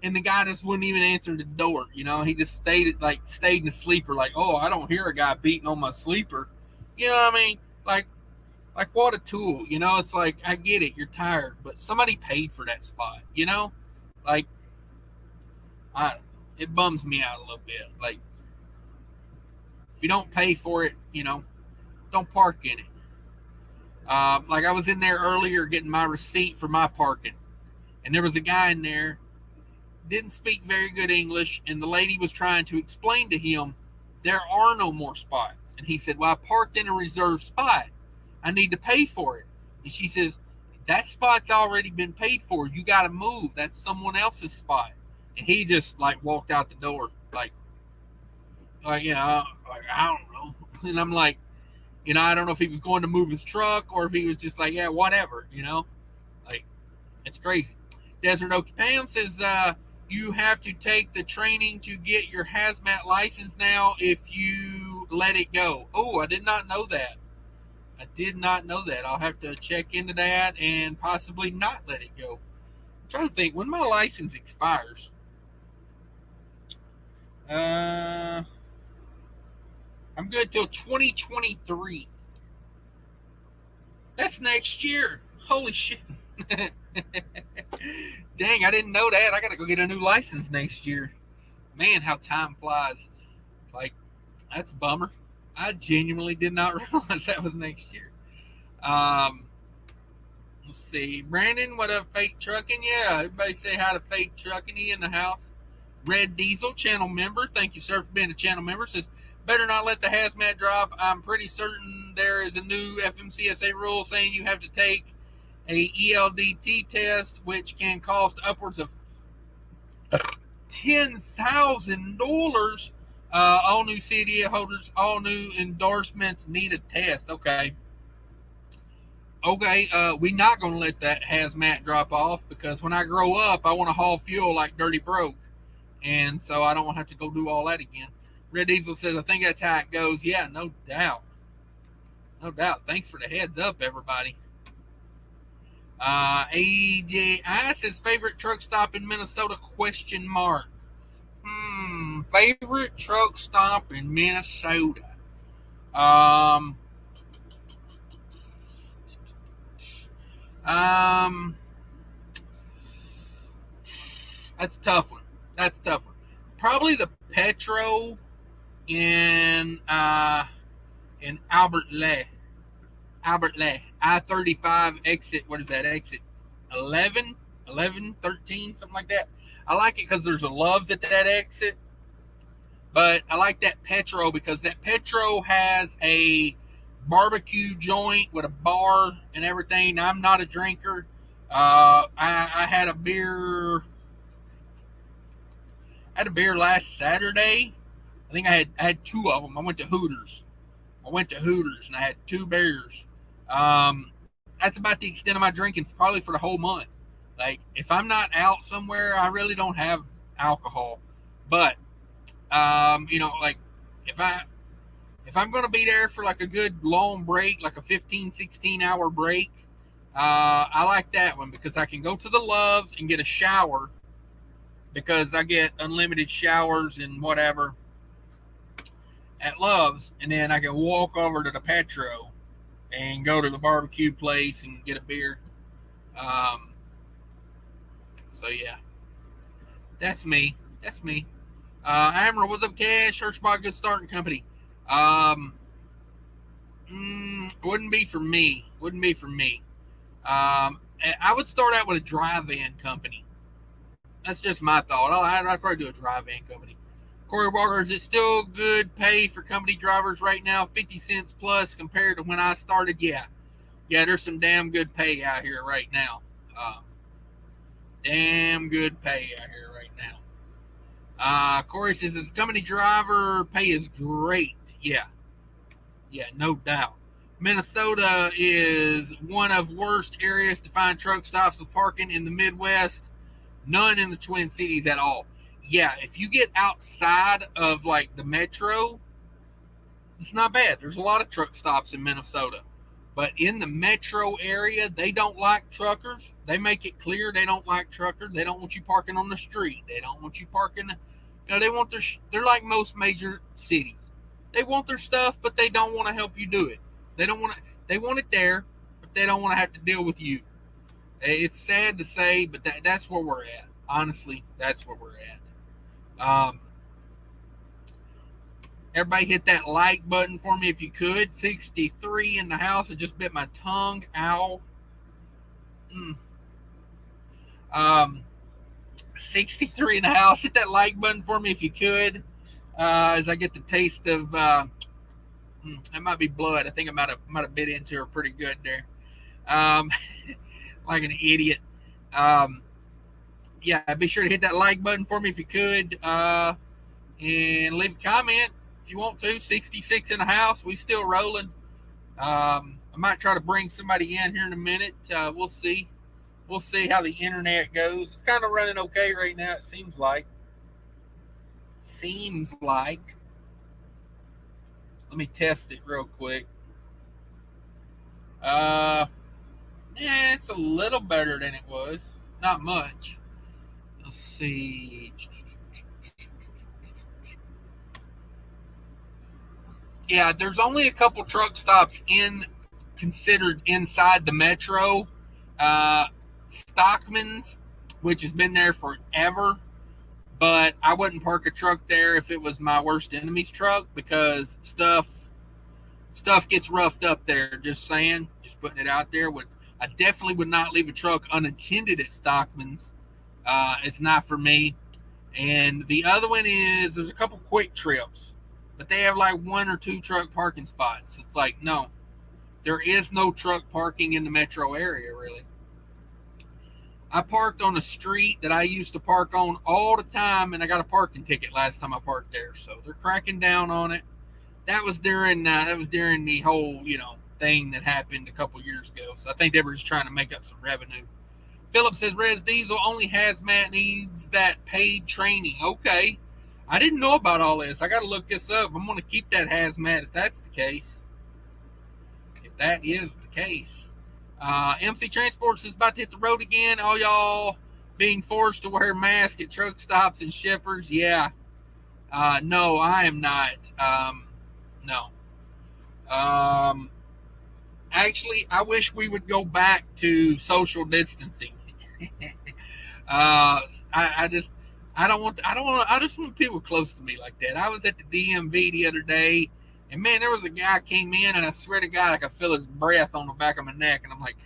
And the guy just wouldn't even answer the door. He just stayed in the sleeper, like, "Oh, I don't hear a guy beating on my sleeper." You know what I mean? Like what a tool. It's like, I get it, you're tired, but somebody paid for that spot. Like, it bums me out a little bit. Like, if you don't pay for it, don't park in it. Like, I was in there earlier getting my receipt for my parking, and there was a guy in there, didn't speak very good English, and the lady was trying to explain to him there are no more spots. And he said, "Well, I parked in a reserved spot. I need to pay for it." And she says, "That spot's already been paid for. You got to move. That's someone else's spot." And he just walked out the door, like I don't know. And I'm like, I don't know if he was going to move his truck or if he was just like, yeah, whatever, like, it's crazy. Desert Oak Pam says, you have to take the training to get your hazmat license now if you let it go. Oh, I did not know that. I'll have to check into that and possibly not let it go. I'm trying to think when my license expires. I'm good till 2023. That's next year. Holy shit. Dang, I didn't know that. I got to go get a new license next year. Man, how time flies. Like, that's a bummer. I genuinely did not realize that was next year. Let's see. Brandon, what up, Fake Trucking? Yeah, everybody say hi to Fake Trucking. He in the house. Red Diesel, channel member. Thank you, sir, for being a channel member. Says, better not let the hazmat drop. I'm pretty certain there is a new FMCSA rule saying you have to take a ELDT test, which can cost upwards of $10,000. All new CDL holders, all new endorsements need a test. Okay, we're not going to let that hazmat drop off because when I grow up, I want to haul fuel like Dirty Broke. And so I don't want to have to go do all that again. Red Diesel says, I think that's how it goes. Yeah, no doubt. No doubt. Thanks for the heads up, everybody. AJI says, favorite truck stop in Minnesota, ? Favorite truck stop in Minnesota. That's a tough one. Probably the Petro in Albert Lea. I-35 exit. What is that? Exit 11, 13, something like that. I like it because there's a Love's at that exit. But I like that Petro because that Petro has a barbecue joint with a bar and everything. I'm not a drinker. I had a beer. Last Saturday. I think I had two of them. I went to Hooters and I had 2 beers. That's about the extent of my drinking, probably for the whole month. Like, if I'm not out somewhere, I really don't have alcohol. But like, if I'm going to be there for like a good long break, like a 15, 16 hour break, I like that one because I can go to the Love's and get a shower because I get unlimited showers and whatever at Love's, and then I can walk over to the Petro and go to the barbecue place and get a beer. So yeah, that's me. Admiral, what's up, Cash? Hirschbach, good starting company. Wouldn't be for me. I would start out with a dry van company. That's just my thought. I'd probably do a dry van company. Corey Walker, is it still good pay for company drivers right now? 50 cents plus compared to when I started? Yeah, there's some damn good pay out here right now. Damn good pay out here right now. Corey says, as a company driver, pay is great. Yeah, no doubt. Minnesota is one of worst areas to find truck stops with parking in the Midwest. None in the Twin Cities at all. Yeah, if you get outside of like the metro, it's not bad. There's a lot of truck stops in Minnesota. But in the metro area, they don't like truckers. They make it clear they don't like truckers. They don't want you parking on the street. They don't want you parking. They want they're like most major cities. They want their stuff, but they don't want to help you do it. They don't want to. They want it there, but they don't want to have to deal with you. It's sad to say, but that's where we're at. Honestly, that's where we're at. Everybody hit that like button for me if you could. 63 in the house. I just bit my tongue. Ow. 63 in the house. Hit that like button for me if you could. As I get the taste of that might be blood. I think I might have bit into her pretty good there. Like an idiot. Yeah, be sure to hit that like button for me if you could. And leave a comment if you want to. 66 in the house. We still rolling. I might try to bring somebody in here in a minute. We'll see. We'll see how the internet goes. It's kind of running okay right now, it seems like. Let me test it real quick. It's a little better than it was. Not much. Let's see. Yeah, there's only a couple truck stops considered inside the metro. Stockman's, which has been there forever, but I wouldn't park a truck there if it was my worst enemy's truck because stuff gets roughed up there. Just saying, just putting it out there. I definitely would not leave a truck unattended at Stockman's. It's not for me. And the other one is there's a couple quick trips, but they have like one or two truck parking spots. It's like, no, there is no truck parking in the metro area, really. I parked on a street that I used to park on all the time, and I got a parking ticket last time I parked there. So they're cracking down on it. That was during the whole thing that happened a couple years ago. So I think they were just trying to make up some revenue. Philip says Res Diesel only hazmat needs that paid training. Okay, I didn't know about all this. I got to look this up. I'm going to keep that hazmat if that's the case. If that is the case. MC Transports is about to hit the road again. All y'all being forced to wear masks at truck stops and shippers. Yeah. No, I am not. No. Actually, I wish we would go back to social distancing. I just want people close to me like that. I was at the DMV the other day, and man, there was a guy came in, and I swear to God, I could feel his breath on the back of my neck, and I'm like,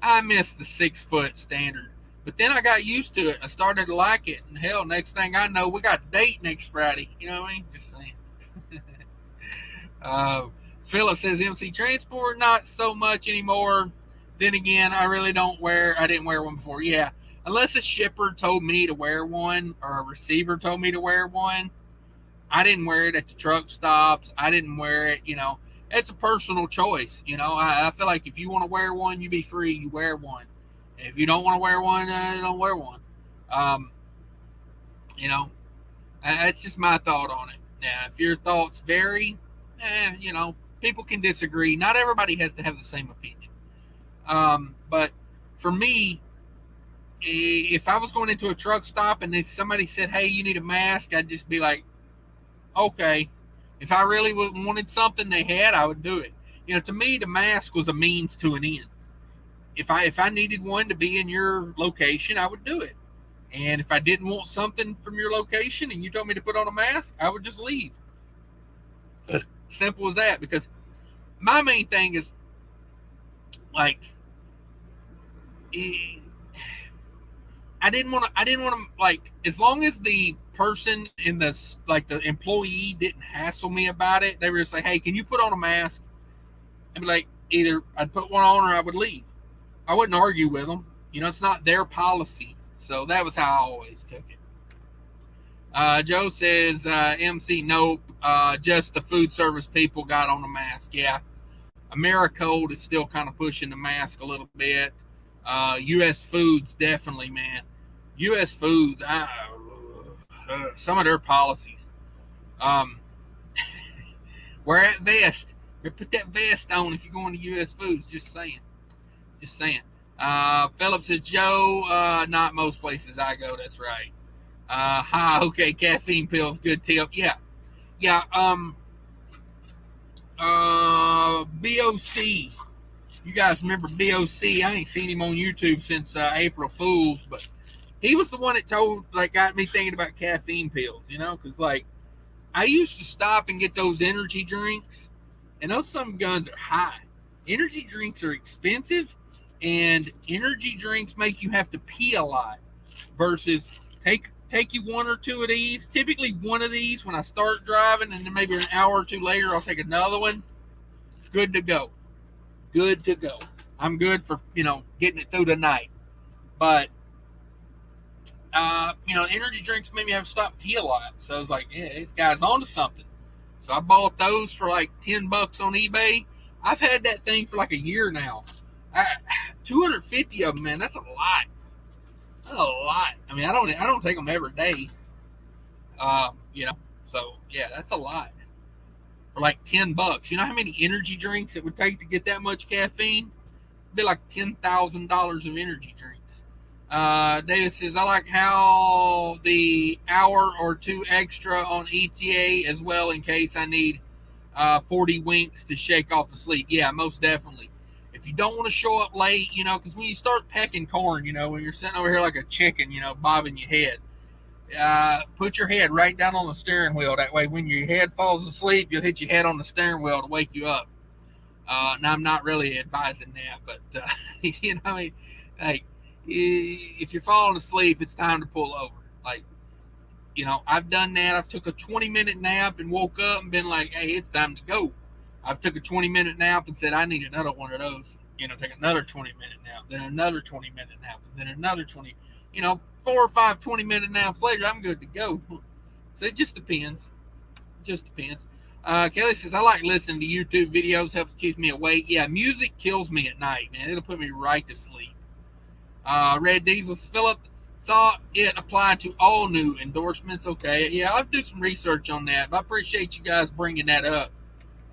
I missed the 6 foot standard. But then I got used to it. I started to like it, and hell, next thing I know, we got a date next Friday. You know what I mean? Just saying. Philip says MC Transport, not so much anymore. Then again, I didn't wear one before. Yeah, unless a shipper told me to wear one or a receiver told me to wear one, I didn't wear it at the truck stops. I didn't wear it, it's a personal choice. I feel like if you want to wear one, you be free, you wear one. If you don't want to wear one, don't wear one. That's just my thought on it. Now, if your thoughts vary, people can disagree. Not everybody has to have the same opinion. But for me, if I was going into a truck stop and somebody said, hey, you need a mask, I'd just be like, okay. If I really wanted something they had, I would do it. To me, the mask was a means to an end. If I needed one to be in your location, I would do it. And if I didn't want something from your location and you told me to put on a mask, I would just leave. Simple as that. Because my main thing is, like, I didn't want to, like, as long as the person in the employee didn't hassle me about it, they were just like, hey, can you put on a mask? I'd be like, either I'd put one on or I would leave. I wouldn't argue with them. It's not their policy. So that was how I always took it. Joe says, MC, nope, just the food service people got on the mask. Yeah, Americold is still kind of pushing the mask a little bit. U.S. Foods, definitely, man. U.S. Foods, some of their policies. Wear that vest. Put that vest on if you're going to U.S. Foods. Just saying. Just saying. Philip says, Joe, not most places I go. That's right. Okay, caffeine pills, good tip. Yeah. Yeah. BOC. You guys remember BOC? I ain't seen him on YouTube since April Fools, but he was the one that got me thinking about caffeine pills, because I used to stop and get those energy drinks, and those some guns are high. Energy drinks are expensive, and energy drinks make you have to pee a lot versus take you one or two of these. Typically one of these when I start driving, and then maybe an hour or two later I'll take another one. Good to go. Good to go. I'm good for, getting it through the night. But, energy drinks made me have to stop pee a lot. So I was like, yeah, this guy's onto something. So I bought those for like $10 on eBay. I've had that thing for like a year now. 250 of them, man, that's a lot. That's a lot. I mean, I don't take them every day. So yeah, that's a lot. For like $10. You know how many energy drinks it would take to get that much caffeine? It'd be like $10,000 of energy drinks. David says, I like how the hour or two extra on ETA as well in case I need 40 winks to shake off the sleep. Yeah, most definitely. If you don't want to show up late, because when you start pecking corn, when you're sitting over here like a chicken, bobbing your head, put your head right down on the steering wheel. That way, when your head falls asleep, you'll hit your head on the steering wheel to wake you up. Now, I'm not really advising that, but, if you're falling asleep, it's time to pull over. I've done that. I've took a 20-minute nap and woke up and been like, hey, it's time to go. I've took a 20-minute nap and said, I need another one of those. Take another 20-minute nap, then another 20-minute nap, and then another 20, 4 or 5 20-minute naps later, I'm good to go. So it just depends. Just depends. Kelly says, I like listening to YouTube videos. Helps keep me awake. Yeah, music kills me at night, man. It'll put me right to sleep. Red Diesel, Philip thought it applied to all new endorsements. Okay, yeah, I'll do some research on that. But I appreciate you guys bringing that up.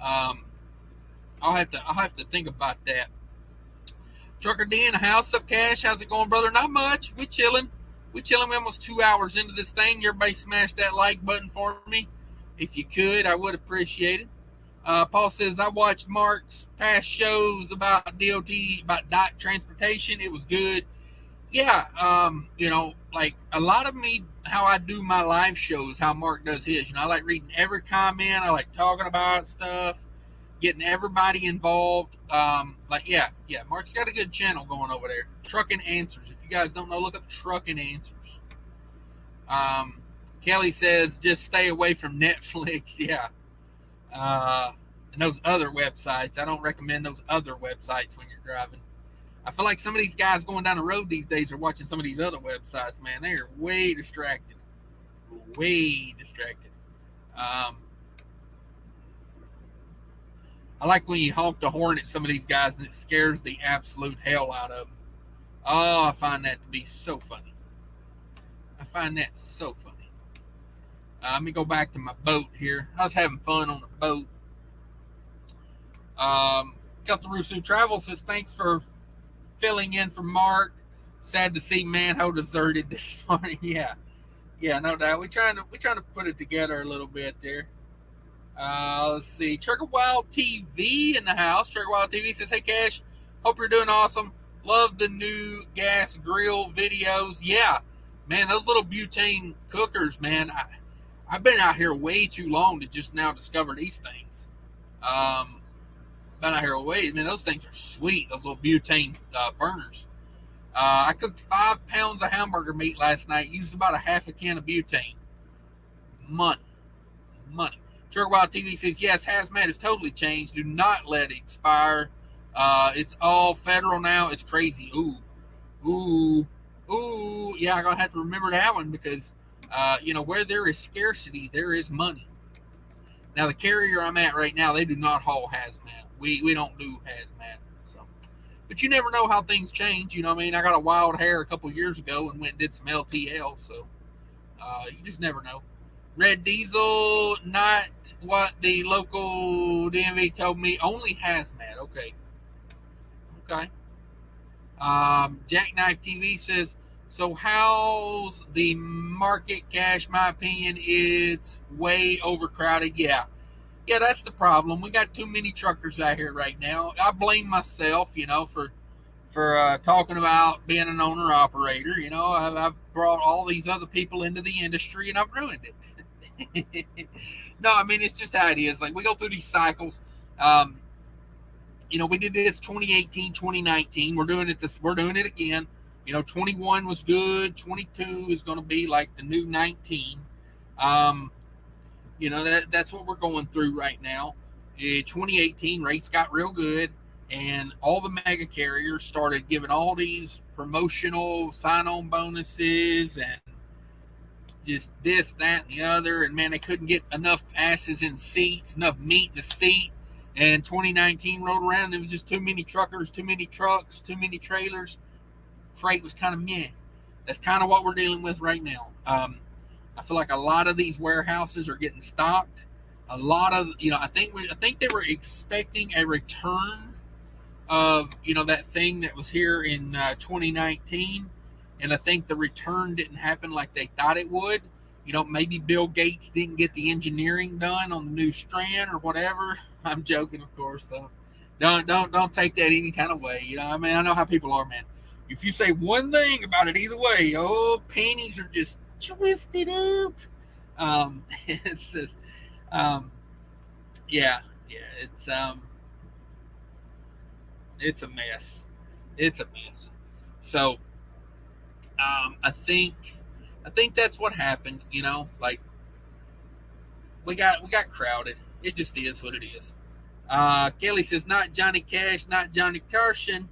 I'll have to think about that. Trucker D in the house. Up, Cash? How's it going, brother? Not much. We chilling. We almost 2 hours into this thing. Everybody smash that like button for me. If you could, I would appreciate it. Paul says, I watched Mark's past shows about DOT transportation. It was good. Yeah, like a lot of me, how I do my live shows, how Mark does his. I like reading every comment. I like talking about stuff, getting everybody involved. Yeah, Mark's got a good channel going over there. Trucking Answers. If you guys don't know, look up Trucking Answers. Kelly says, just stay away from Netflix. Yeah. And those other websites. I don't recommend those other websites when you're driving. I feel like some of these guys going down the road these days are watching some of these other websites, man. They are way distracted. Way distracted. I like when you honk the horn at some of these guys and it scares the absolute hell out of them. Oh, I find that to be so funny. I find that so funny. Let me go back to my boat here. I was having fun on the boat. Got the Rusu Travel says, thanks for filling in for Mark. Sad to see Manho deserted this morning. Yeah, no doubt. We're trying to put it together a little bit there. Let's see. Trucker Wild TV in the house. Trucker Wild TV says, hey Cash, hope you're doing awesome. Love the new gas grill videos. Yeah, man, those little butane cookers, man. I've been out here way too long to just now discover these things. Been out here way, man, those things are sweet. Those little butane burners. I cooked 5 pounds of hamburger meat last night. Used about a half a can of butane. Money. Trucker Wild TV says, yes, hazmat has totally changed. Do not let it expire. It's all federal now. It's crazy. Ooh. Ooh, yeah, I'm gonna have to remember that one because where there is scarcity, there is money. Now the carrier I'm at right now, they do not haul hazmat. We don't do hazmat. So, but you never know how things change. You know what I mean? I got a wild hair a couple years ago and went and did some LTL. So you just never know. Red diesel, not what the local DMV told me. Only hazmat. Okay. Okay. Jackknife TV says, so how's the market cash? My opinion, it's way overcrowded. Yeah. Yeah, that's the problem. We got too many truckers out here right now. I blame myself, for talking about being an owner operator. I've brought all these other people into the industry and I've ruined it. No, I mean it's just how it is. Like we go through these cycles. Um, we did this 2018, 2019. We're doing it again. 21 was good. 22 is going to be like the new 19. Um, that's what we're going through right now. 2018 rates got real good, and all the mega carriers started giving all these promotional sign-on bonuses and just this, that, and the other. And man, they couldn't get enough asses in seats, enough meat in the seat. And 2019 rolled around. There was just too many truckers, too many trucks, too many trailers. Freight was kind of meh. That's kind of what we're dealing with right now. I feel like a lot of these warehouses are getting stocked. A lot of, I think they were expecting a return of, that thing that was here in 2019, and I think the return didn't happen like they thought it would. Maybe Bill Gates didn't get the engineering done on the new strand or whatever. I'm joking, of course, though. Don't take that any kind of way. I know how people are, man. If you say one thing about it either way, panties are just twisted up. It's just, um, yeah, it's a mess. It's a mess. So, I think that's what happened. Like we got crowded. It just is what it is. Kelly says not Johnny Cash, not Johnny Carson.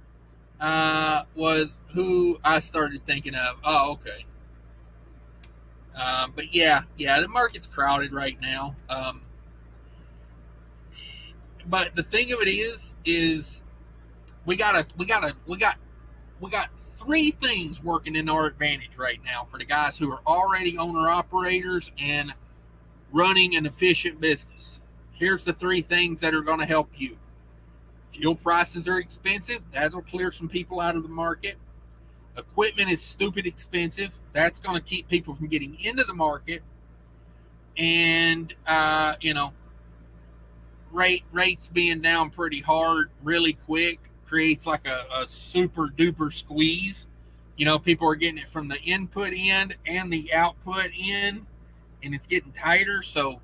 Was who I started thinking of. Oh, okay. But yeah, the market's crowded right now. But the thing of it is we got three things working in our advantage right now for the guys who are already owner operators and running an efficient business. Here's the three things that are going to help you. Fuel prices are expensive. That'll clear some people out of the market. Equipment is stupid expensive. That's going to keep people from getting into the market. And, rates being down pretty hard really quick creates like a super duper squeeze. People are getting it from the input end and the output end, and it's getting tighter. So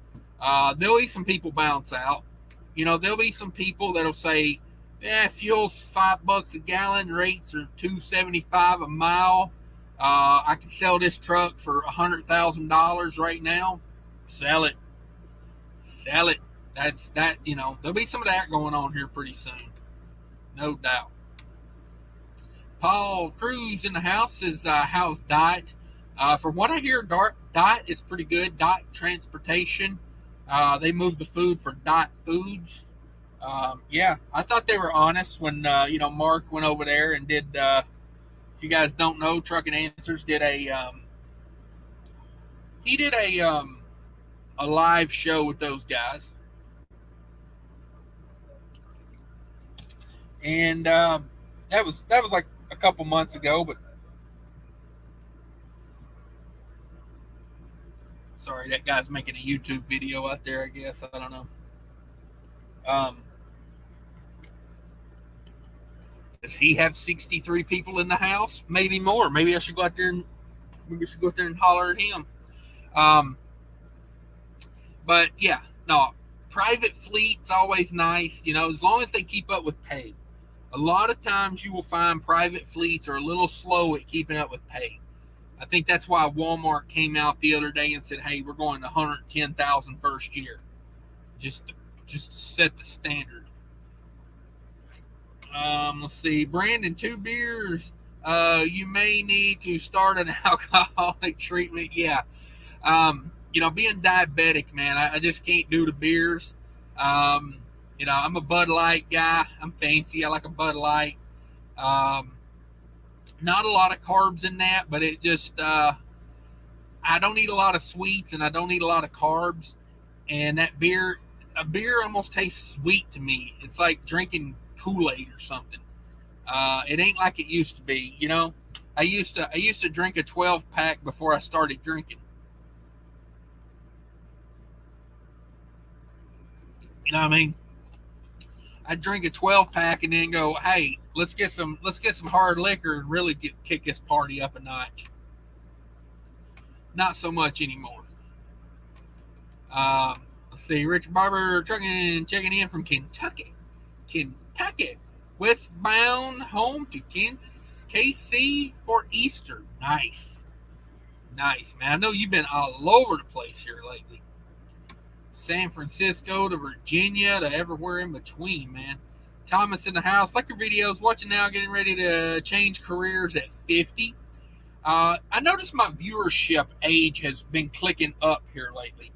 there'll be some people bounce out. There'll be some people that'll say, "Yeah, fuel's $5 a gallon, rates are $2.75 a mile. I can sell this truck for $100,000 right now. Sell it, sell it." That's that. There'll be some of that going on here pretty soon, no doubt. Paul Cruz in the house says, "How's Dot?" From what I hear, Dot is pretty good. Dot Transportation. They moved the food for Dot Foods. Yeah, I thought they were honest when Mark went over there and did. If you guys don't know, Trucking Answers did he did a live show with those guys, and that was like a couple months ago. But sorry, that guy's making a YouTube video out there. I guess I don't know. Um, does he have 63 people in the house? Maybe more. Maybe I should go out there and holler at him. Um, but yeah, no, private fleet's always nice, as long as they keep up with pay. A lot of times you will find private fleets are a little slow at keeping up with pay. I think that's why Walmart came out the other day and said, "Hey, we're going to 110,000 first year, just set the standard." Let's see, Brandon, 2 beers. You may need to start an alcoholic treatment. Yeah. Being diabetic, man, I just can't do the beers. Um, I'm a Bud Light guy. I'm fancy. I like a Bud Light. Um, Not a lot of carbs in that, but it just, I don't eat a lot of sweets and I don't eat a lot of carbs. And a beer almost tastes sweet to me. It's like drinking Kool-Aid or something. It ain't like it used to be, you know. I used to drink a 12 pack before I started drinking. You know what I mean? I'd drink a 12 pack and then go, hey, let's get some hard liquor and really kick this party up a notch. Not so much anymore. Let's see, Richard Barber trucking checking in from Kentucky. Kentucky. Westbound home to Kansas, KC for Easter. Nice. Nice, man. I know you've been all over the place here lately. San Francisco to Virginia to everywhere in between, man. Thomas in the house. Like your videos. Watching now, getting ready to change careers at 50. I noticed my viewership age has been clicking up here lately.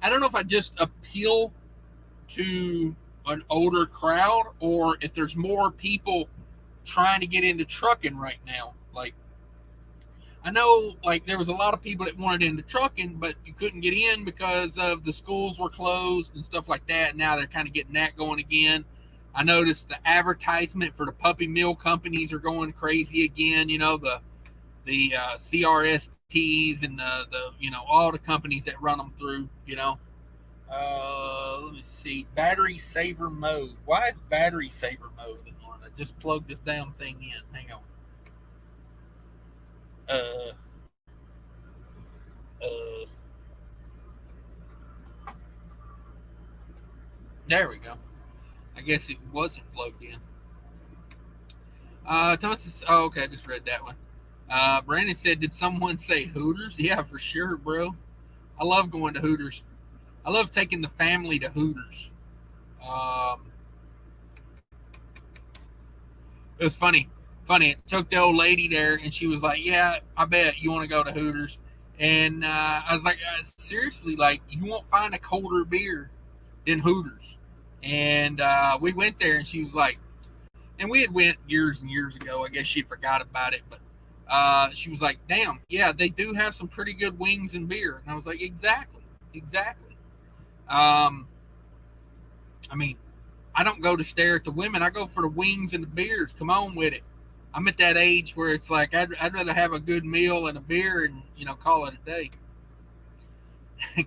I don't know if I just appeal to an older crowd or if there's more people trying to get into trucking right now. Like, I know, like, there was a lot of people that wanted into trucking, but you couldn't get in because of the schools were closed and stuff like that. Now they're kind of getting that going again. I noticed the advertisement for the puppy mill companies are going crazy again. You know, the CRSTs and the all the companies that run them through. Let me see. Battery saver mode. Why is battery saver mode on? I just plugged this damn thing in. Hang on. Uh, uh, there we go. I guess it wasn't plugged in. Thomas is, oh, okay, I just read that one. Brandon said, did someone say Hooters? Yeah, for sure, bro. I love going to Hooters. I love taking the family to Hooters. Um, it was funny. Funny. It took the old lady there, and she was like, "Yeah, I bet you want to go to Hooters." And I was like, "Seriously, like you won't find a colder beer than Hooters." And we went there, and she was like, and we had went years and years ago. I guess she forgot about it, but she was like, "Damn, yeah, they do have some pretty good wings and beer." And I was like, "Exactly, exactly." Um, I mean, I don't go to stare at the women. I go for the wings and the beers. Come on with it. I'm at that age where it's like I'd rather have a good meal and a beer and call it a day.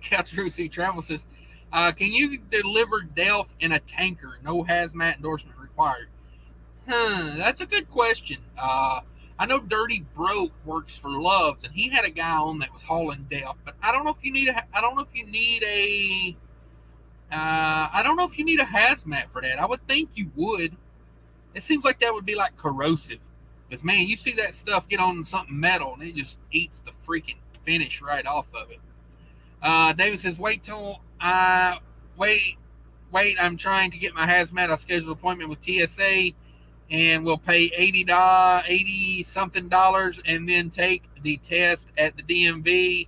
Couch Rusi Travel says, "Can you deliver Delph in a tanker? No hazmat endorsement required." That's a good question. I know Dirty Broke works for Loves, and he had a guy on that was hauling Delph, but I don't know if you need a. I don't know if you need a. I don't know if you need a hazmat for that. I would think you would. It seems like that would be like corrosive. Because, man, you see that stuff get on something metal and it just eats the freaking finish right off of it. David says, wait, I'm trying to get my hazmat. I scheduled an appointment with TSA and we'll pay $80 something dollars and then take the test at the DMV.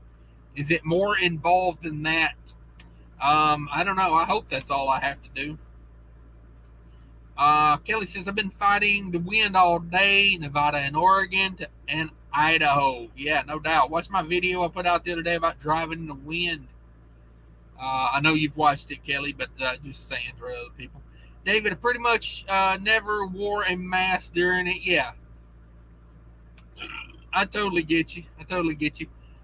Is it more involved than that? I don't know. I hope that's all I have to do. Kelly says, I've been fighting the wind all day, Nevada and Oregon and Idaho. Yeah, no doubt. Watch my video I put out the other day about driving in the wind. I know you've watched it, Kelly, but just saying for other people. David, I pretty much never wore a mask during it. Yeah. I totally get you.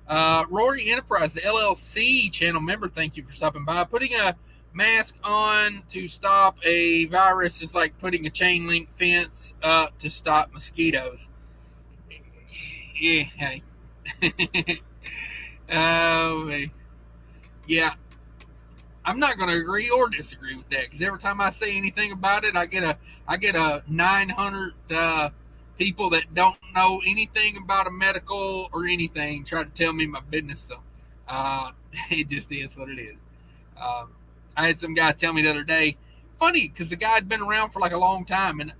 Rory Enterprise, the LLC channel member, thank you for stopping by. Putting a mask on to stop a virus is like putting a chain link fence up to stop mosquitoes. Yeah, hey. Yeah, I'm not going to agree or disagree with that because every time I say anything about it, I get a 900 people that don't know anything about a medical or anything try to tell me my business. So it just is what it is. Um, I had some guy tell me the other day, funny because the guy had been around for like a long time, and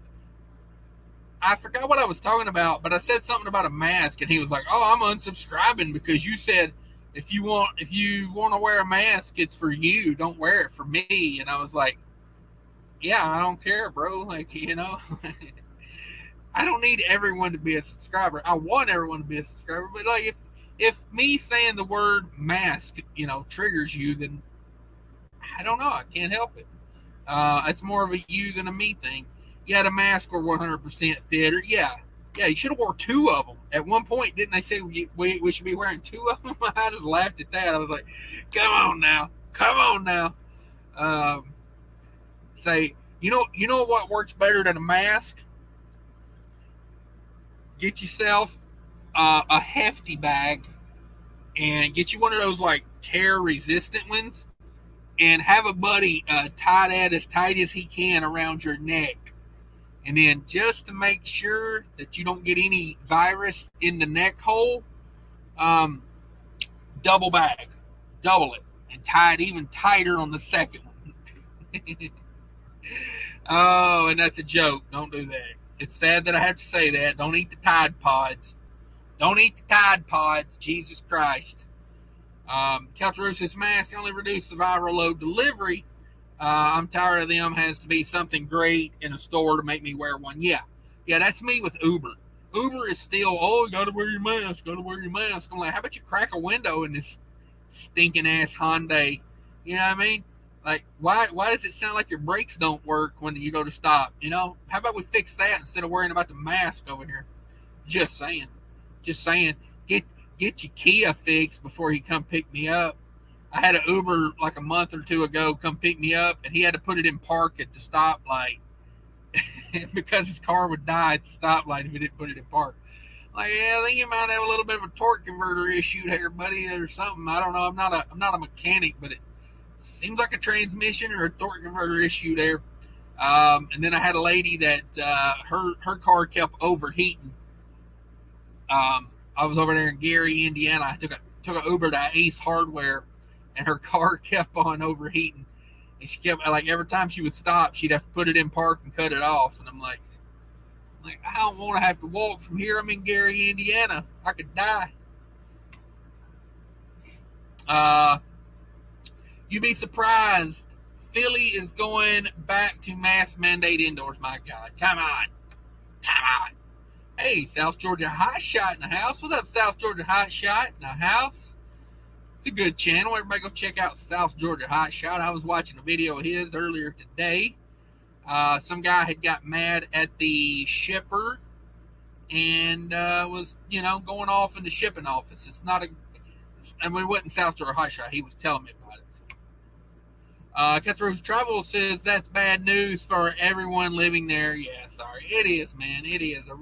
I forgot what I was talking about, but I said something about a mask, and he was like, "Oh, I'm unsubscribing because you said if you want to wear a mask, it's for you. Don't wear it for me." And I was like, "Yeah, I don't care, bro. Like, I don't need everyone to be a subscriber. I want everyone to be a subscriber, but like if me saying the word mask, triggers you, then I don't know. I can't help it. It's more of a you than a me thing. Yeah, the masks were 100% theater. Yeah, you should have wore two of them. At one point, didn't they say we should be wearing two of them? I just laughed at that. I was like, come on now. Um, say, you know what works better than a mask? Get yourself a hefty bag and get you one of those like tear resistant ones, and have a buddy tie that as tight as he can around your neck. And then just to make sure that you don't get any virus in the neck hole, um, double bag, double it, and tie it even tighter on the second one. Oh, and that's a joke. Don't do that. It's sad that I have to say that. Don't eat the Tide Pods. Don't eat the Tide Pods. Jesus Christ. Calterosis mask only reduce the viral load delivery. I'm tired of them. Has to be something great in a store to make me wear one. Yeah, that's me with Uber. Uber is still, oh, you gotta wear your mask. I'm like, how about you crack a window in this stinking ass Hyundai? You know what I mean? Like, why does it sound like your brakes don't work when you go to stop? How about we fix that instead of worrying about the mask over here? Just saying. Get your Kia fixed before he come pick me up. I had an Uber like a month or two ago come pick me up, and he had to put it in park at the stoplight because his car would die at the stoplight if he didn't put it in park. Like, yeah, I think you might have a little bit of a torque converter issue there, buddy, or something. I don't know. I'm not a mechanic, but it seems like a transmission or a torque converter issue there. And then I had a lady that her car kept overheating. I was over there in Gary, Indiana. I took an Uber to Ace Hardware, and her car kept on overheating. And she kept, like, every time she would stop, she'd have to put it in park and cut it off. And I'm like, I don't want to have to walk from here. I'm in Gary, Indiana. I could die. You'd be surprised. Philly is going back to mask mandate indoors. My God. Come on. Hey, South Georgia Hot Shot in the house. What's up, South Georgia Hot Shot in the house? It's a good channel. Everybody go check out South Georgia Hot Shot. I was watching a video of his earlier today. Some guy had got mad at the shipper and was, going off in the shipping office. It's not it wasn't South Georgia Hot Shot. He was telling me about it. Cutthroat Travel says that's bad news for everyone living there. Yeah, sorry. It is, man. It is. Are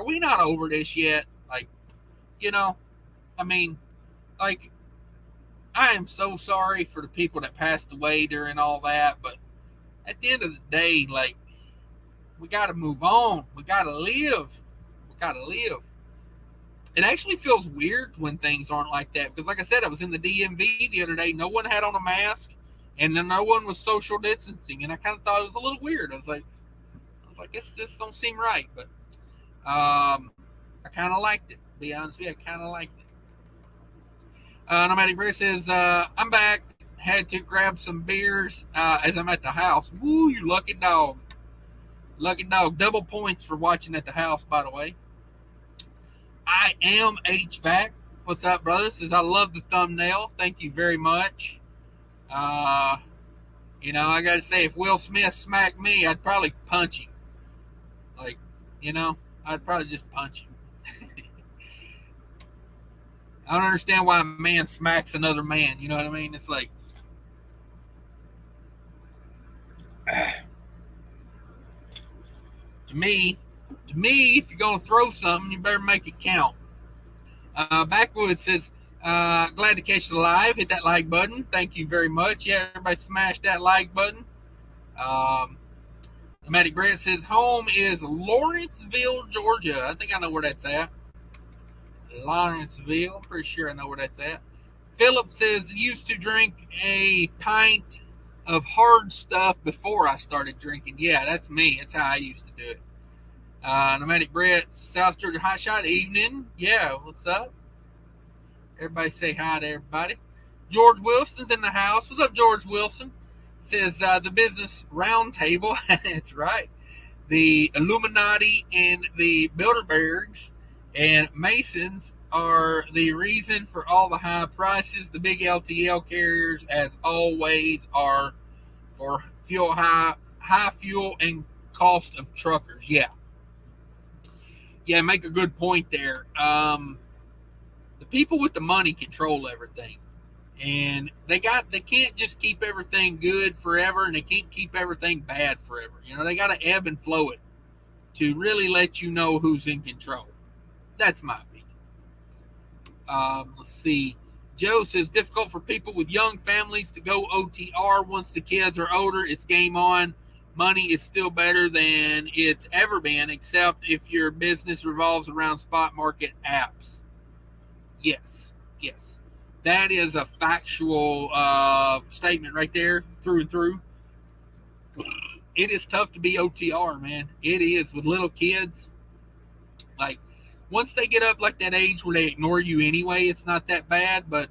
we not over this yet? Like, I mean, like, I am so sorry for the people that passed away during all that, but at the end of the day, like, we got to move on. We got to live. It actually feels weird when things aren't like that because, like I said, I was in the DMV the other day. No one had on a mask, and then no one was social distancing, and I kind of thought it was a little weird. I was like, this just don't seem right, but I kind of liked it. To be honest with you, I kind of liked it. Nomadic Bear says, I'm back. Had to grab some beers as I'm at the house. Woo, you lucky dog. Lucky dog. Double points for watching at the house, by the way. I am HVAC. What's up, brother? Says, I love the thumbnail. Thank you very much. I got to say, if Will Smith smacked me, I'd probably punch him. Like, I'd probably just punch him. I don't understand why a man smacks another man. You know what I mean? It's like, to me, if you're going to throw something, you better make it count. Backwoods says, glad to catch the live. Hit that like button. Thank you very much. Yeah, everybody smash that like button. Nomadic Brett says, home is Lawrenceville, Georgia. I think I know where that's at. Lawrenceville. I'm pretty sure I know where that's at. Philip says, used to drink a pint of hard stuff before I started drinking. Yeah, that's me. That's how I used to do it. Nomadic Brett, South Georgia Hotshot, evening. Yeah, what's up? Everybody say hi to everybody. George Wilson's in the house. What's up, George Wilson? Says the business roundtable. That's right. The Illuminati and the Bilderbergs and Masons are the reason for all the high prices. The big LTL carriers, as always, are for high fuel and cost of truckers. Yeah, make a good point there. The people with the money control everything, and they can't just keep everything good forever, and they can't keep everything bad forever. They got to ebb and flow it to really let you know who's in control. That's my opinion. Let's see. Joe says difficult for people with young families to go OTR. Once the kids are older, it's game on. Money is still better than it's ever been, except if your business revolves around spot market apps. Yes. That is a factual statement right there, through and through. It is tough to be OTR, man. It is, with little kids. Like, once they get up like that age where they ignore you anyway, it's not that bad. But,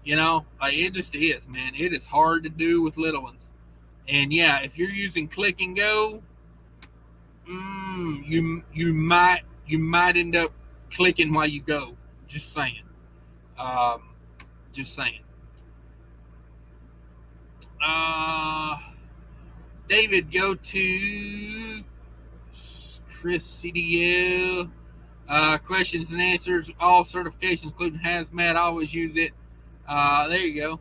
it just is, man. It is hard to do with little ones. And, yeah, if you're using Click and Go, you might end up clicking while you go. Just saying. David, go to Chris CDL. Questions and answers, all certifications, including hazmat. I always use it. There you go.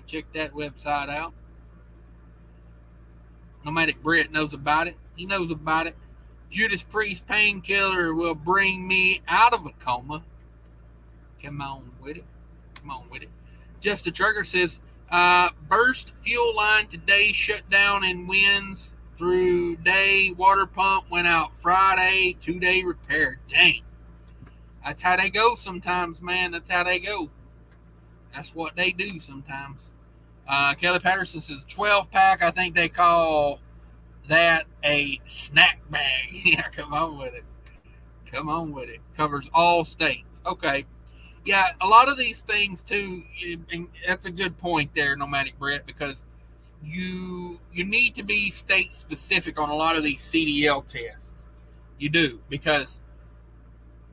Check that website out. Nomadic Brett knows about it. He knows about it. Judas Priest painkiller will bring me out of a coma. Come on with it. Just a Trucker says, burst fuel line today, shut down in winds through day. Water pump went out Friday, 2-day repair. Dang. That's how they go sometimes, man. That's how they go. That's what they do sometimes. Kelly Patterson says 12-pack. I think they call that a snack bag. Yeah, come on with it. Covers all states. Okay. Yeah, a lot of these things too, and that's a good point there, Nomadic Brett, because you need to be state specific on a lot of these CDL tests. You do, because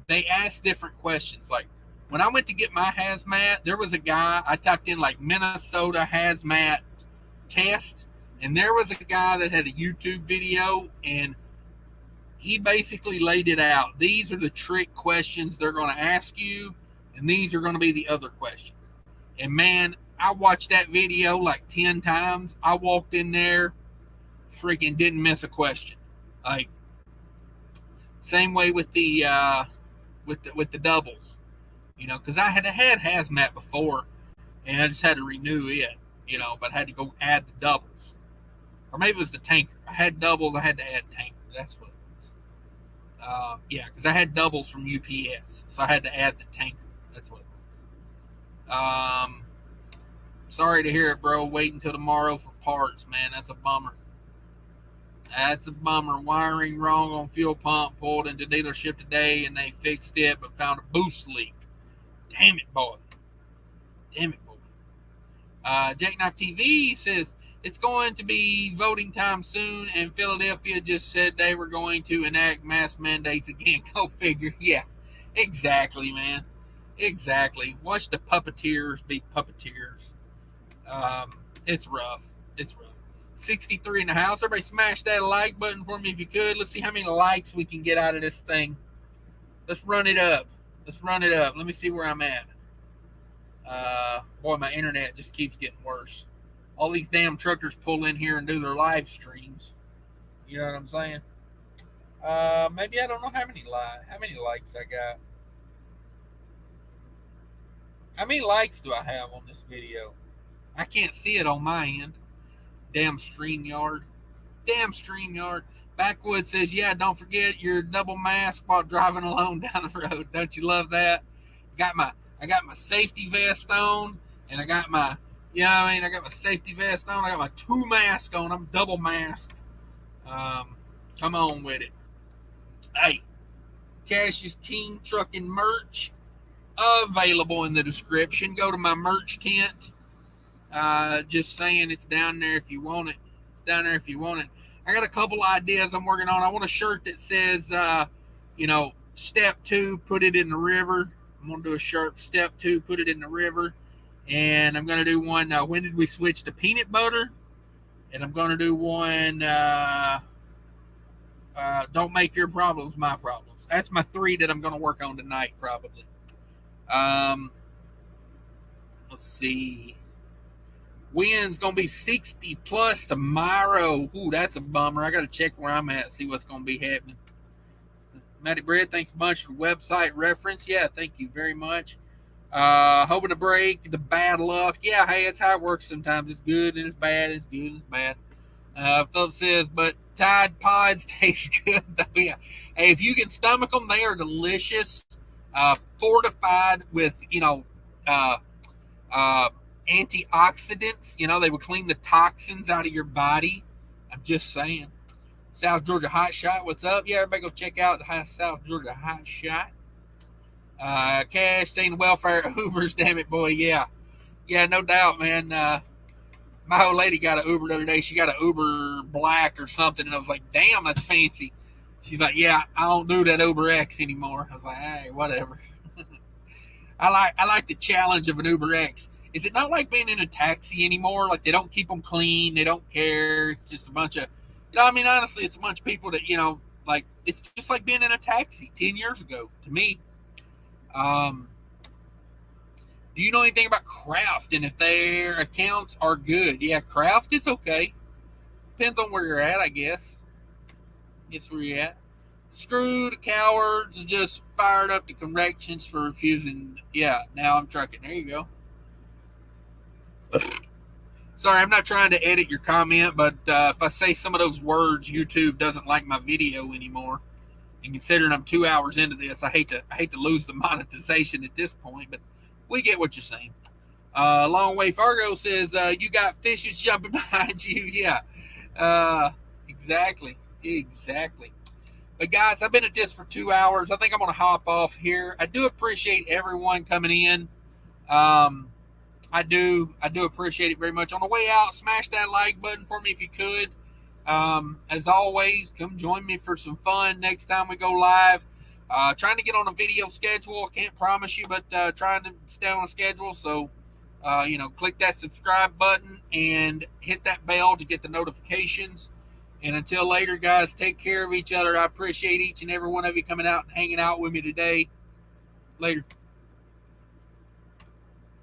they ask different questions. Like, when I went to get my hazmat, there was a guy, I typed in like Minnesota hazmat test, and there was a guy that had a YouTube video, and he basically laid it out. These are the trick questions they're going to ask you, and these are going to be the other questions. And man, I watched that video like 10 times. I walked in there, freaking didn't miss a question. Like, same way with the doubles, because I had hazmat before, and I just had to renew it, but I had to go add the doubles, or maybe it was the tanker. I had doubles, I had to add tanker. That's what it was. Because I had doubles from UPS, so I had to add the tanker. That's what it was. Sorry to hear it, bro. Wait until tomorrow for parts, man. That's a bummer. Wiring wrong on fuel pump. Pulled into dealership today, and they fixed it, but found a boost leak. Damn it, boy. Jackknife TV says it's going to be voting time soon, and Philadelphia just said they were going to enact mask mandates again. Go figure. Yeah, exactly, man. Exactly. Watch the puppeteers be puppeteers. It's rough. 63 in the house. Everybody smash that like button for me if you could. Let's see how many likes we can get out of this thing. Let's run it up. Let me see where I'm at. Boy, my internet just keeps getting worse. All these damn truckers pull in here and do their live streams. You know what I'm saying? Maybe I don't know how many likes I got. How many likes do I have on this video? I can't see it on my end. Damn StreamYard. Backwoods says, yeah, don't forget your double mask while driving alone down the road. Don't you love that? I got my safety vest on, and I got my, I got my safety vest on. I got my 2 mask on. I'm double masked. Come on with it. Hey, Cash is King Trucking merch available in the description. Go to my merch tent. Just saying, it's down there if you want it. It's down there if you want it. I got a couple ideas I'm working on. I want a shirt that says, step two, put it in the river. I'm gonna do a shirt. Step two, put it in the river. And I'm gonna do one. When did we switch to peanut butter? And I'm gonna do one. Don't make your problems my problems. That's my three that I'm gonna work on tonight, probably. Um, let's see. Wind's gonna be 60 plus tomorrow. Ooh, that's a bummer. I gotta check where I'm at, see what's gonna be happening. Matty Bread, thanks a bunch for website reference. Yeah, thank you very much. Hoping to break the bad luck. Yeah, hey, it's how it works sometimes. It's good and it's bad. It's good and it's bad. Philip says, but Tide Pods taste good though. Yeah. Hey, if you can stomach them, they are delicious. Fortified with, uh, uh, antioxidants. They would clean the toxins out of your body. I'm just saying. South Georgia Hot Shot, what's up? Yeah, everybody go check out the South Georgia Hot Shot. Cash saying welfare Ubers, damn it, boy. Yeah, no doubt, man. My old lady got an Uber the other day. She got an Uber Black or something, and I was like, damn, that's fancy. She's like, yeah, I don't do that Uber X anymore. I was like, hey, whatever. I like the challenge of an Uber X. Is it not like being in a taxi anymore? Like they don't keep them clean, they don't care. It's just a bunch of, honestly, it's a bunch of people that like it's just like being in a taxi 10 years ago to me. Do you know anything about Kraft and if their accounts are good? Yeah, Kraft is okay. Depends on where you're at, I guess. Guess where you're at. Screwed, cowards, and just fired up the corrections for refusing. Yeah, now I'm trucking. There you go. Sorry, I'm not trying to edit your comment, but if I say some of those words, YouTube doesn't like my video anymore. And considering I'm 2 hours into this, I hate to lose the monetization at this point, but we get what you're saying. Long Way Fargo says you got fishes jumping behind you. Yeah, exactly. But guys, I've been at this for 2 hours. I think I'm gonna hop off here. I do appreciate everyone coming in. I do appreciate it very much. On the way out, smash that like button for me if you could. As always, come join me for some fun next time we go live. Trying to get on a video schedule. I can't promise you, but trying to stay on a schedule. So, click that subscribe button and hit that bell to get the notifications. And until later, guys, take care of each other. I appreciate each and every one of you coming out and hanging out with me today. Later.